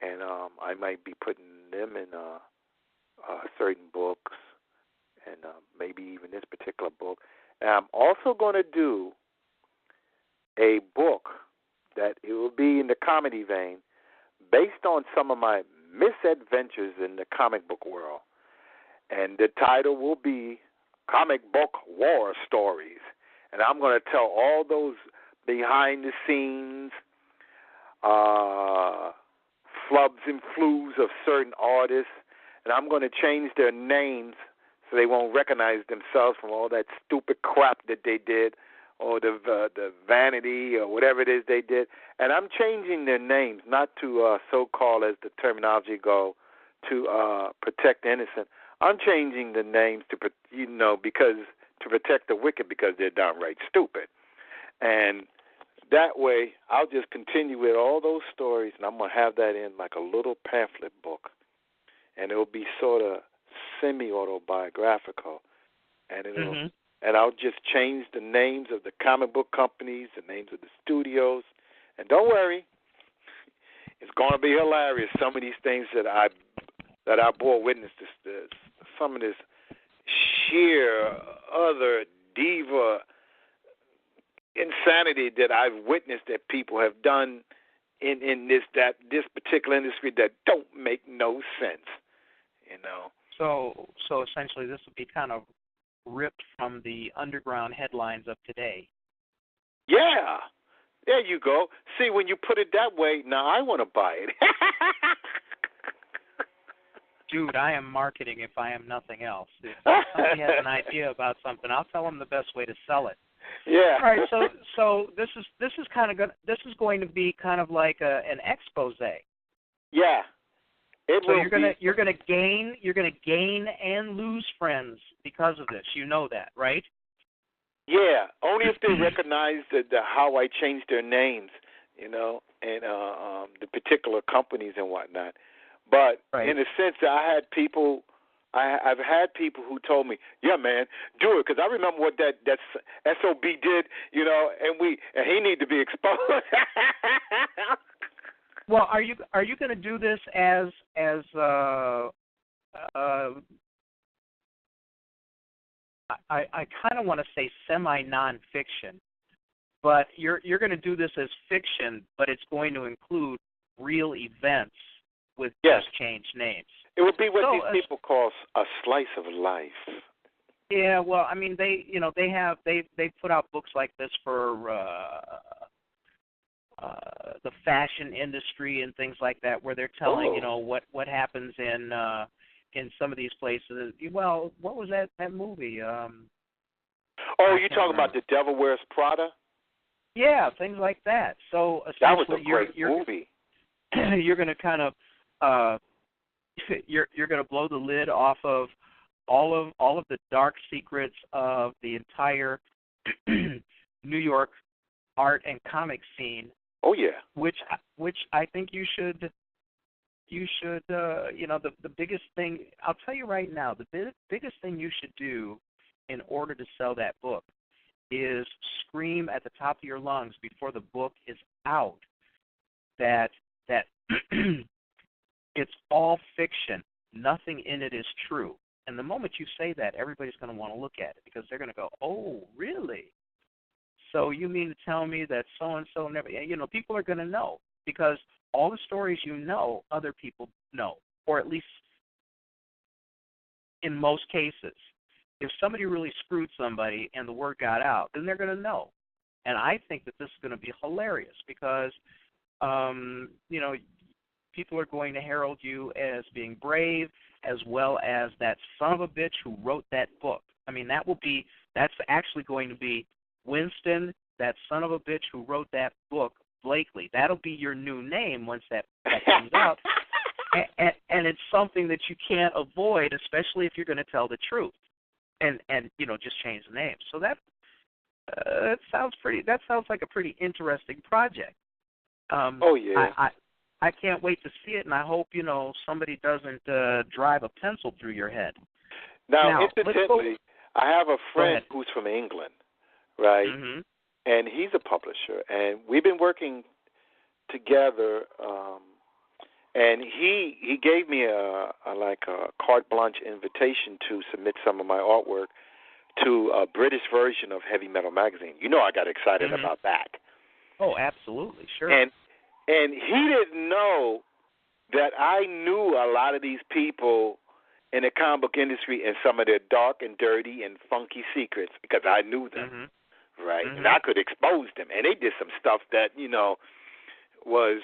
and I might be putting them in certain books, and maybe even this particular book. And I'm also going to do a book that it will be in the comedy vein, based on some of my misadventures in the comic book world. And the title will be comic book war stories. And I'm going to tell all those behind-the-scenes flubs and flus of certain artists, and I'm going to change their names so they won't recognize themselves from all that stupid crap that they did, or the vanity or whatever it is they did. And I'm changing their names, not to so-called, as the terminology go, to protect the innocent. I'm changing the names to, because to protect the wicked, because they're downright stupid. And that way, I'll just continue with all those stories, and I'm going to have that in like a little pamphlet book. And it'll be sort of semi-autobiographical. And it'll, and I'll just change the names of the comic book companies, the names of the studios. And don't worry, it's going to be hilarious. Some of these things that I bore witness to, some of this sheer other diva insanity that I've witnessed that people have done in this particular industry that don't make no sense, So essentially, this would be kind of ripped from the underground headlines of today. Yeah, there you go. See, when you put it that way, now I want to buy it. Dude, I am marketing if I am nothing else. If somebody has an idea about something, I'll tell them the best way to sell it. Yeah. All right. So this is kind of this is going to be kind of like an expose. Yeah. You're gonna gain and lose friends because of this. You know that, right? Yeah. Only if they recognize how I changed their names, and the particular companies and whatnot. But in a sense, I've had people who told me, "Yeah, man, do it," because I remember what that SOB did, and he need to be exposed. Well, are you going to do this as I kind of want to say semi-nonfiction, but you're going to do this as fiction, but it's going to include real events with just changed names. It would be what these people call a slice of life. Yeah, well, I mean, they put out books like this for the fashion industry and things like that, where they're telling what happens in some of these places. Well, what was that movie? You're talking about The Devil Wears Prada? Yeah, things like that. So that was a great movie. You're going to kind of you're going to blow the lid off of all of the dark secrets of the entire New York art and comic scene. Oh yeah. Which I think you should the biggest thing, I'll tell you right now, the biggest thing you should do in order to sell that book is scream at the top of your lungs before the book is out that it's all fiction. Nothing in it is true. And the moment you say that, everybody's going to want to look at it because they're going to go, "Oh, really? So you mean to tell me that so-and-so never..." People are going to know because all the stories other people know, or at least in most cases. If somebody really screwed somebody and the word got out, then they're going to know. And I think that this is going to be hilarious because, people are going to herald you as being brave, as well as that son of a bitch who wrote that book. I mean, that's actually going to be Winston, that son of a bitch who wrote that book, Blakely. That'll be your new name once that comes out. And it's something that you can't avoid, especially if you're going to tell the truth. And just change the name. So that sounds like a pretty interesting project. Oh yeah. I can't wait to see it, and I hope somebody doesn't drive a pencil through your head. Now incidentally, I have a friend who's from England, right? Mm-hmm. And he's a publisher, and we've been working together. And he gave me a carte blanche invitation to submit some of my artwork to a British version of Heavy Metal Magazine. I got excited about that. Oh, absolutely, sure. And he didn't know that I knew a lot of these people in the comic book industry and some of their dark and dirty and funky secrets because I knew them, right? And I could expose them. And they did some stuff that, was,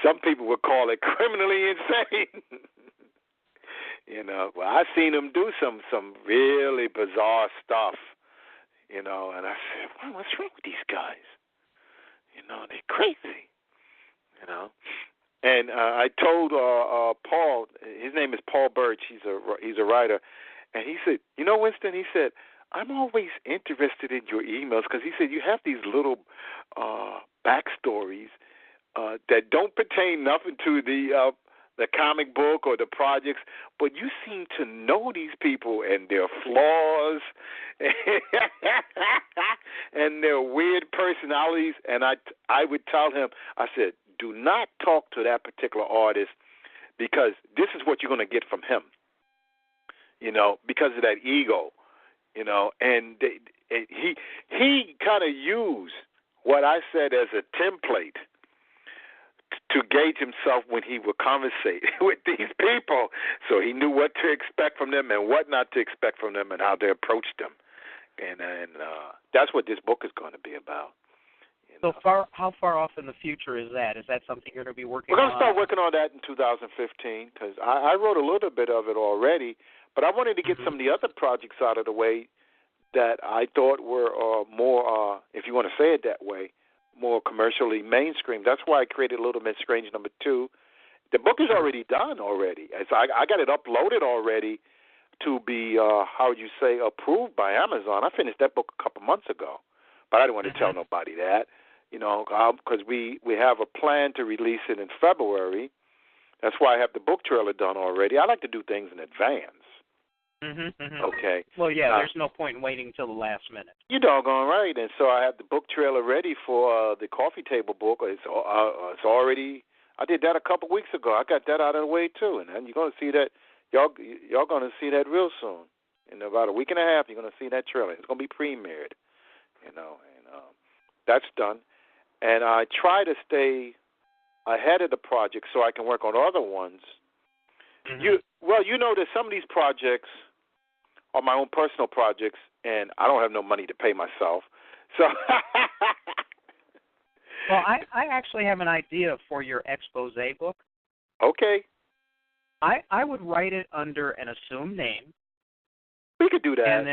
some people would call it criminally insane. Well, I seen them do some really bizarre stuff, and I said, well, what's wrong with these guys? They're crazy, And I told Paul, his name is Paul Birch. He's a writer, and he said, Winston, he said, I'm always interested in your emails because he said you have these little backstories that don't pertain nothing to the comic book or the projects, but you seem to know these people and their flaws and their weird personalities. And I would tell him, I said, do not talk to that particular artist because this is what you're going to get from him, because of that ego, and he kind of used what I said as a template to gauge himself when he would conversate with these people, so he knew what to expect from them and what not to expect from them and how to approach them. And that's what this book is going to be about. So how far off in the future is that? Is that something you're going to be working on? We're going to start working on that in 2015 because I wrote a little bit of it already, but I wanted to get some of the other projects out of the way that I thought were more, if you want to say it that way, more commercially mainstream. That's why I created Little Miss Strange #2. The book is already done already. I got it uploaded already to be, approved by Amazon. I finished that book a couple months ago, but I didn't want to tell nobody that, because we have a plan to release it in February. That's why I have the book trailer done already. I like to do things in advance. Okay. Well, yeah, there's no point in waiting until the last minute. You're doggone right. And so I have the book trailer ready for the coffee table book. It's already, I did that a couple weeks ago. I got that out of the way, too. And then you're going to see that, y'all going to see that real soon. In about a week and a half, you're going to see that trailer. It's going to be premiered, and that's done. And I try to stay ahead of the project so I can work on other ones. That some of these projects are my own personal projects, and I don't have no money to pay myself. So, well, I actually have an idea for your expose book. Okay. I would write it under an assumed name. We could do that.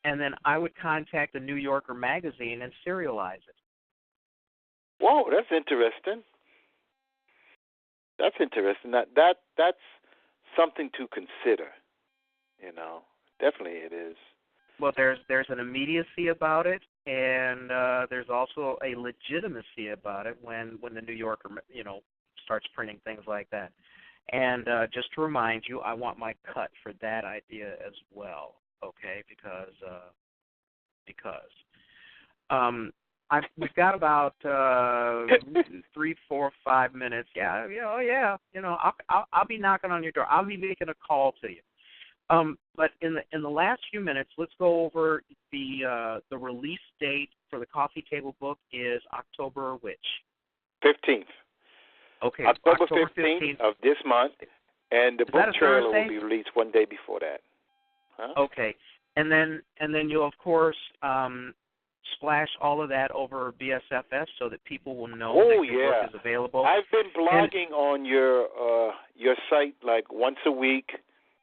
And then I would contact the New Yorker magazine and serialize it. Whoa, that's interesting. That's interesting. That's something to consider. Definitely it is. Well, there's an immediacy about it, and there's also a legitimacy about it when the New Yorker, starts printing things like that. And just to remind you, I want my cut for that idea as well. Okay, because we've got about 3, 4, 5 minutes. Yeah. I'll be knocking on your door. I'll be making a call to you. But in the last few minutes, let's go over the release date for the coffee table book is October which? 15th. Okay, October 15th of this month, and the book trailer will be released one day before that. Huh? Okay, and then you'll of course splash all of that over BSFS so that people will know that your book is available. I've been blogging on your site like once a week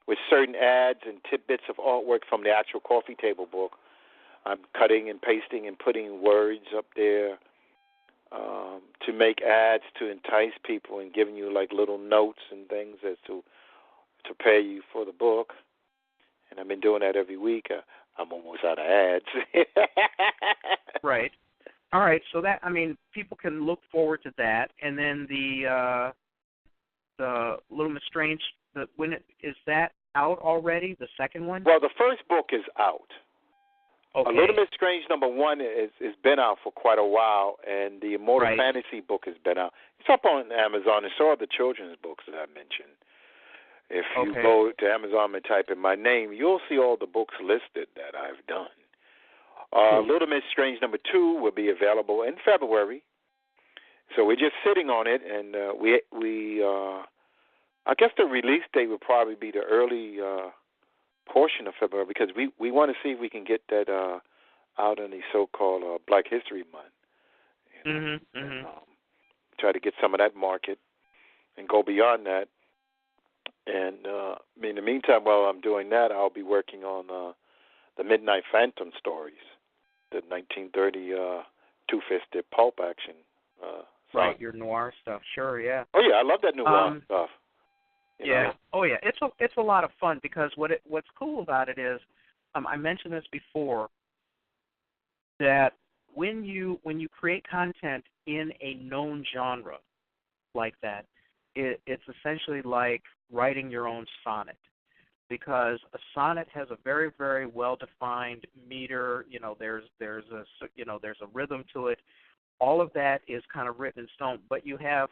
with certain ads and tidbits of artwork from the actual coffee table book. I'm cutting and pasting and putting words up there to make ads to entice people and giving you like little notes and things as to prepare you for the book. And I've been doing that every week. I'm almost out of ads. Right. All right. So people can look forward to that. And then the Little Miss Strange, is that out already? The second one? Well, the first book is out. Okay. A Little Miss Strange #1 is been out for quite a while, and the Immortal Fantasy book has been out. It's up on Amazon, and so are the children's books that I mentioned. If you go to Amazon and type in my name, you'll see all the books listed that I've done. Little Miss Strange #2 will be available in February. So we're just sitting on it, and I guess the release date would probably be the early portion of February, because we want to see if we can get that out in the so-called Black History Month. And, try to get some of that market and go beyond that. And in the meantime, while I'm doing that, I'll be working on the Midnight Phantom stories, the 1930 two-fisted pulp action. Right, your noir stuff. Sure, yeah. Oh yeah, I love that noir stuff. You know? Oh yeah. It's a lot of fun, because what's cool about it is, I mentioned this before, that when you create content in a known genre like that, it's essentially like writing your own sonnet, because a sonnet has a very, very well defined meter. There's a rhythm to it. All of that is kind of written in stone, but you have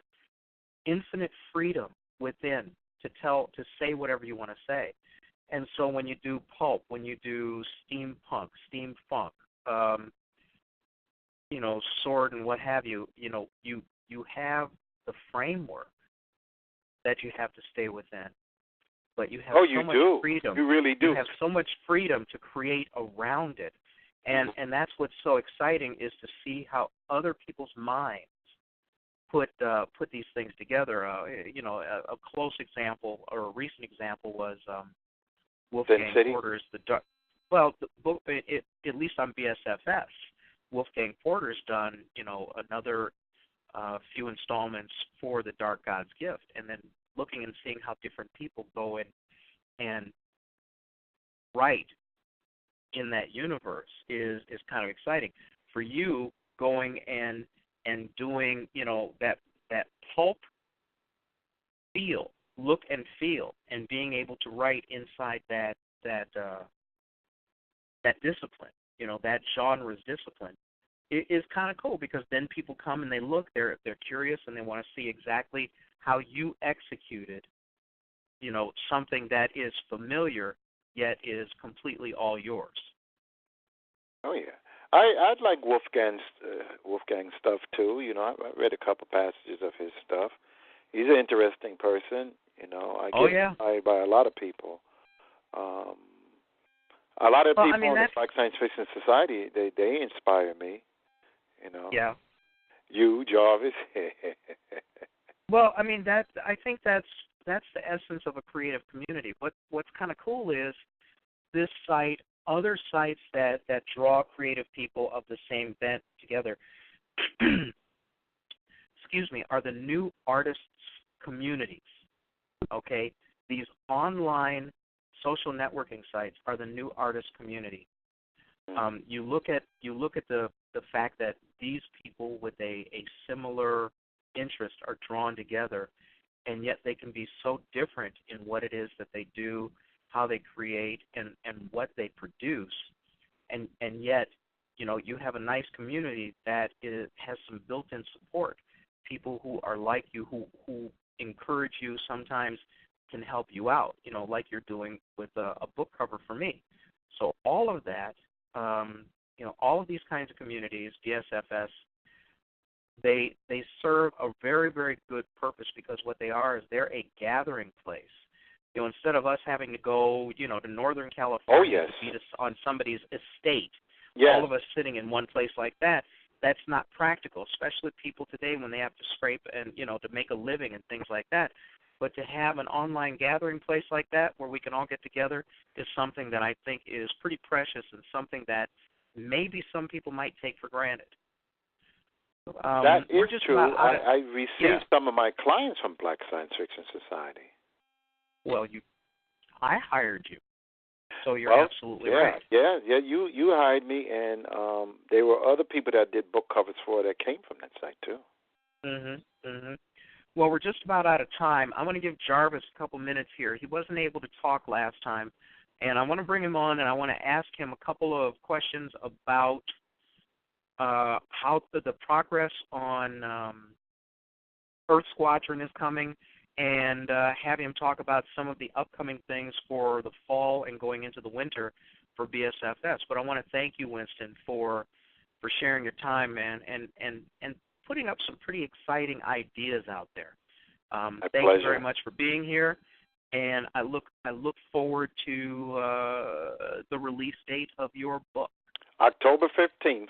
infinite freedom within to say whatever you want to say. And so when you do pulp, when you do steampunk, steamfunk, sword and what have you, you have the framework that you have to stay within. But you have so much freedom. You really do. You have so much freedom to create around it. And that's what's so exciting, is to see how other people's minds put these things together. A close example, or a recent example, was Wolfgang Porter's The Dark. Well, at least on BSFS, Wolfgang Porter's done another few installments for The Dark God's Gift, and then looking and seeing how different people go in and write in that universe is kind of exciting. For you, going and doing that pulp feel, look and feel, and being able to write inside that discipline, that genre's discipline, it is kind of cool, because then people come and they look, they're curious, and they want to see exactly how you executed, something that is familiar yet is completely all yours. Oh yeah, I'd like Wolfgang's stuff too. I read a couple passages of his stuff. He's an interesting person. I get inspired by a lot of people. A lot of people in the Black Science Fiction Society, they inspire me. Yeah. You, Jarvis. Well, I think that's the essence of a creative community. What's kind of cool is this site, other sites that draw creative people of the same bent together, are the new artists communities. Okay, these online social networking sites are the new artist community. You look at the fact that these people with a similar interest are drawn together, and yet they can be so different in what it is that they do, how they create, and what they produce, and yet you have a nice community that has some built-in support. People who are like you, who encourage you, sometimes can help you out, like you're doing with a book cover for me. So all of that, all of these kinds of communities, DSFS, they serve a very, very good purpose, because what they are is they're a gathering place. Instead of us having to go, to Northern California to meet us on somebody's estate, all of us sitting in one place like that, that's not practical, especially people today when they have to scrape and, to make a living and things like that. But to have an online gathering place like that where we can all get together is something that I think is pretty precious, and something that maybe some people might take for granted. That is true. I received some of my clients from Black Science Fiction Society. Well, I hired you, so you're absolutely right. Yeah. You hired me, and there were other people that did book covers for that came from that site too. Well, we're just about out of time. I want to give Jarvis a couple minutes here. He wasn't able to talk last time, and I want to bring him on, and I want to ask him a couple of questions about how the progress on Earth Squadron is coming, and have him talk about some of the upcoming things for the fall and going into the winter for BSFS. But I want to thank you, Winston, for sharing your time, man, and putting up some pretty exciting ideas out there. Thank you very much for being here, and I look forward to the release date of your book. October 15th.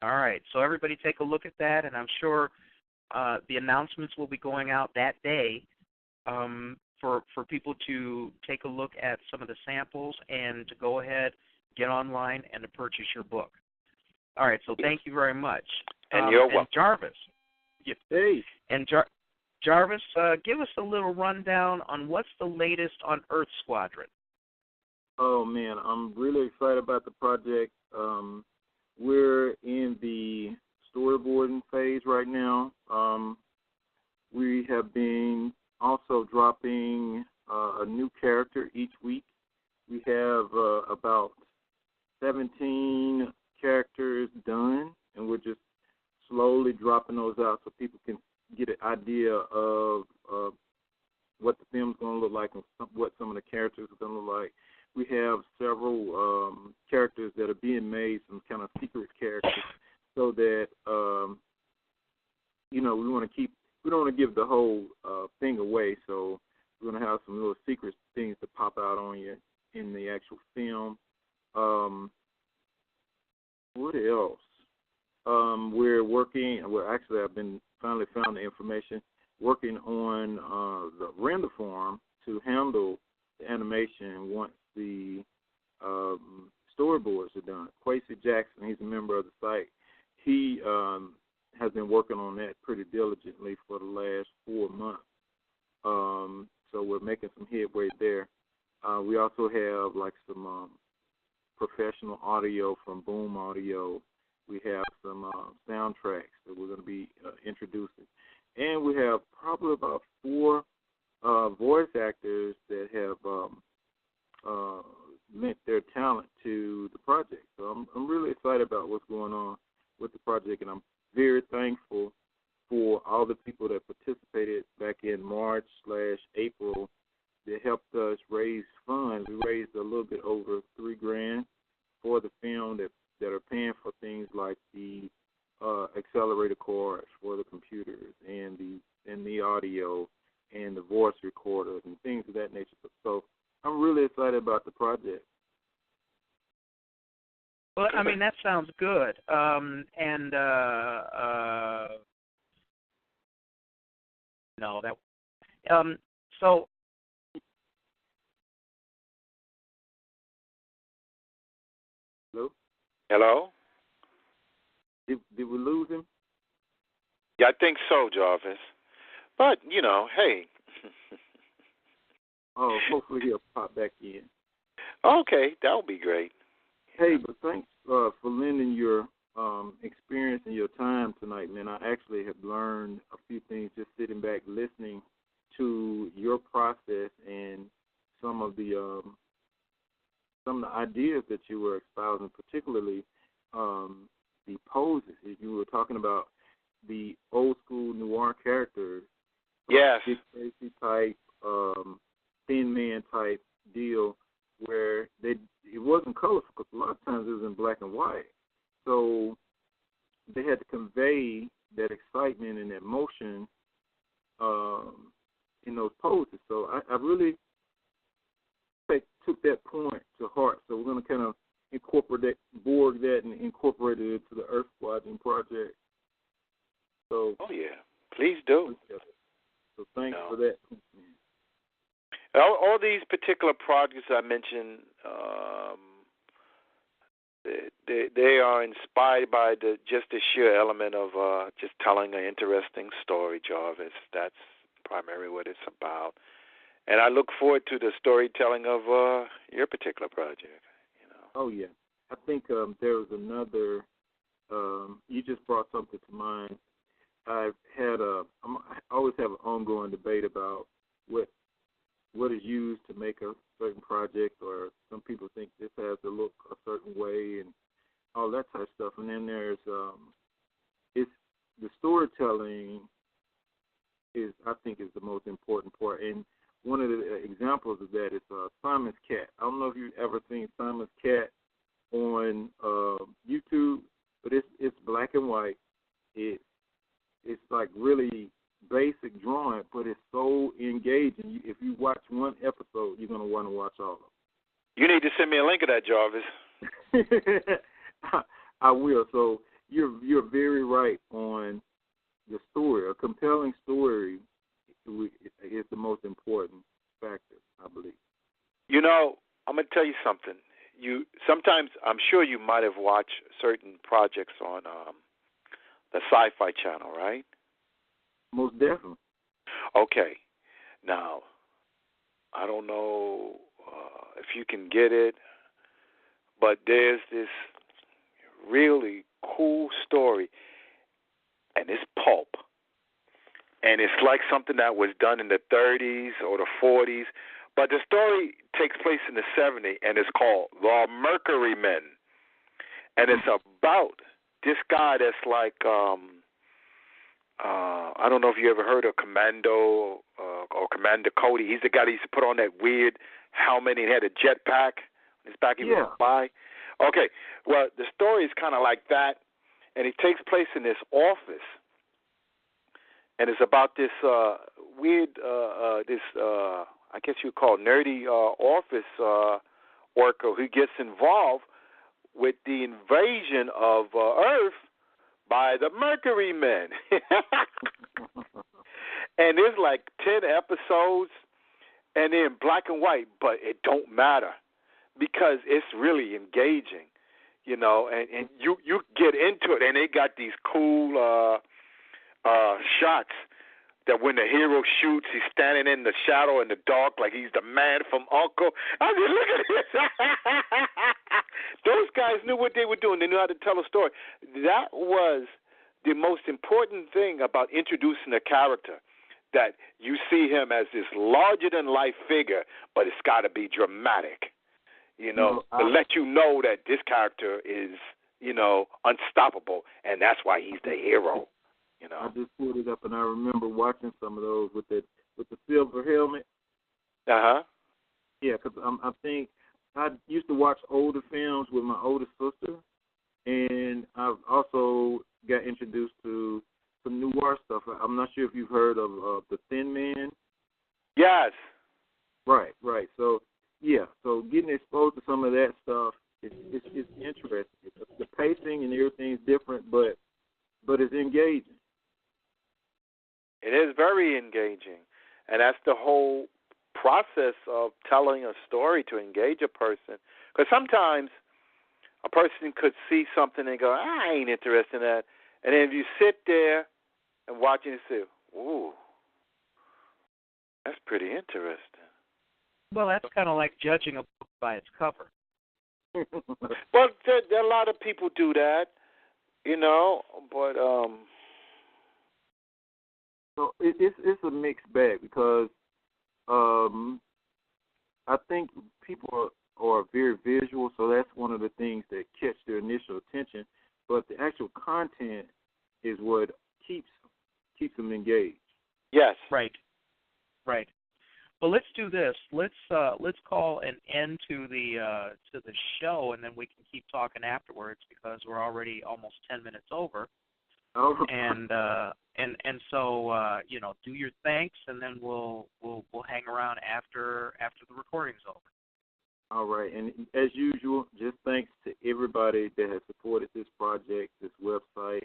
All right, so everybody take a look at that, and I'm sure the announcements will be going out that day for people to take a look at some of the samples and to go ahead, get online, and to purchase your book. All right, so thank you very much. And you're welcome. And Jarvis. Hey. And Jarvis, give us a little rundown on what's the latest on Earth Squadron. Oh, man, I'm really excited about the project. We're in the storyboarding phase right now. We have been also dropping a new character each week. We have about 17 characters done, and we're just slowly dropping those out so people can get an idea of what the film's going to look like and what some of the characters are going to look like. We have several characters that are being made, some kind of secret characters, so that we don't want to give the whole thing away. So we're going to have some little secret things to pop out on you in the actual film. What else? We're working. Well, actually, I've been finally found the information. Working on the render farm to handle the animation once the storyboards are done. Quasi Jackson, he's a member of the site. He has been working on that pretty diligently for the last 4 months. So we're making some headway there. We also have like some professional audio from Boom Audio. We have some soundtracks that we're going to be introducing. And we have probably about 4 voice actors that have lent their talent to the project. So I'm really excited about what's going on with the project, and I'm very thankful for all the people that participated back in March/April that helped us raise funds. We raised a little bit over $3,000 for the film that are paying for things like the accelerator cards for the computers and the audio and the voice recorders and things of that nature. So I'm really excited about the project. Well, I mean, that sounds good. So. Hello? Did we lose him? Yeah, I think so, Jarvis. But, hey. Oh, hopefully he'll pop back in. Okay, that would be great. Hey, but thanks for lending your experience and your time tonight, man. I actually have learned a few things just sitting back listening to your process and some of the ideas that you were espousing, particularly the poses. You were talking about the old school noir characters. Yes. Big crazy type, thin man type deal where it wasn't colorful because a lot of times it was in black and white. So they had to convey that excitement and that motion in those poses. So I really took that point to heart. So we're going to kind of incorporate that and incorporate it into the Earth Squadron project. So, oh yeah, please do. So thanks for that. All these particular projects I mentioned, they are inspired by just the sheer element of just telling an interesting story, Jarvis. That's primarily what it's about. And I look forward to the storytelling of your particular project. Oh, yeah. I think there was another, you just brought something to mind. I always have an ongoing debate about what is used to make a certain project, or some people think this has to look a certain way and all that type of stuff. And then there's it's the storytelling I think is the most important part. And one of the examples of that is Simon's Cat. I don't know if you've ever seen Simon's Cat on YouTube, but it's black and white. It's like really basic drawing, but it's so engaging. If you watch one episode, you're going to want to watch all of them. You need to send me a link of that, Jarvis. I will. So you're very right on the story. A compelling story is the most important factor, I believe. You know, I'm going to tell you something. Sometimes, I'm sure you might have watched certain projects on the SCIFI channel, right? Most definitely. Okay. Now, I don't know if you can get it, but there's this really cool story, and it's pulp. And it's like something that was done in the 30s or the 40s. But the story takes place in the 70s, and it's called The Mercury Men. And it's about this guy that's like, I don't know if you ever heard of Commando or Commander Cody. He's the guy that used to put on that weird helmet and had a jetpack on his back. He would fly. Okay, well, the story is kind of like that, and it takes place in this office. And it's about this weird, I guess you would call nerdy office worker who gets involved with the invasion of Earth by the Mercury Men. And there's like 10 episodes, and they're in black and white, but it don't matter because it's really engaging, you know, and you get into it, and they got these cool shots that when the hero shoots, he's standing in the shadow in the dark like he's the man from Uncle. I mean, look at this. Those guys knew what they were doing. They knew how to tell a story. That was the most important thing about introducing a character, that you see him as this larger-than-life figure, but it's got to be dramatic, you know, to let you know that this character is, you know, unstoppable, and that's why he's the hero. You know. I just pulled it up, and I remember watching some of those with the silver helmet. Uh-huh. Yeah, because I think I used to watch older films with my older sister, and I've also got introduced to some noir stuff. I'm not sure if you've heard of The Thin Man. Yes. Right. So, yeah, so getting exposed to some of that stuff is interesting. The pacing and everything's different, but it's engaging. It is very engaging, and that's the whole process of telling a story to engage a person. Because sometimes a person could see something and go, I ain't interested in that. And then if you sit there and watch it and say, ooh, that's pretty interesting. Well, that's kind of like judging a book by its cover. Well, there are a lot of people do that, you know, but so it's a mixed bag because I think people are very visual, so that's one of the things that catch their initial attention. But the actual content is what keeps them engaged. Yes. Right. Well, let's do this. Let's call an end to the show, and then we can keep talking afterwards because we're already almost 10 minutes over. Oh. And so you know, do your thanks, and then we'll hang around after the recording's over. All right, and as usual, just thanks to everybody that has supported this project, this website,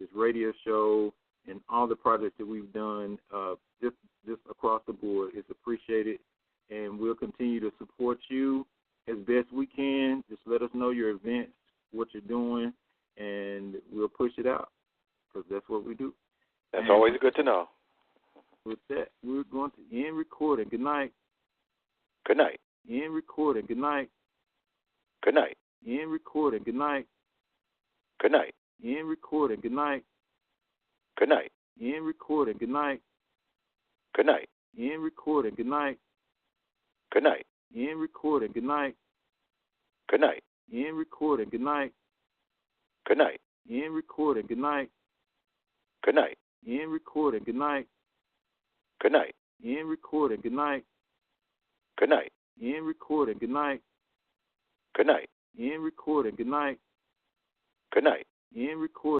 this radio show, and all the projects that we've done. Just across the board, it's appreciated, and we'll continue to support you as best we can. Just let us know your events, what you're doing, and we'll push it out because that's what we do. That's always good to know. With that, we're going to end recording. Good night. Good night. End recording. Good night. Good night. End recording. Good night. Good night. End recording. Good night. Good night. End recording. Good night. Good night. End recording. Good night. Good night. End recording. Good night. Good night. End recording. Good night. Good night. End recording. Good night. Good night. End recording. Good night. Good night. End recording. Good night. Good night. End recording. Good night. Good night. End recording. Good night. Good night. End recording.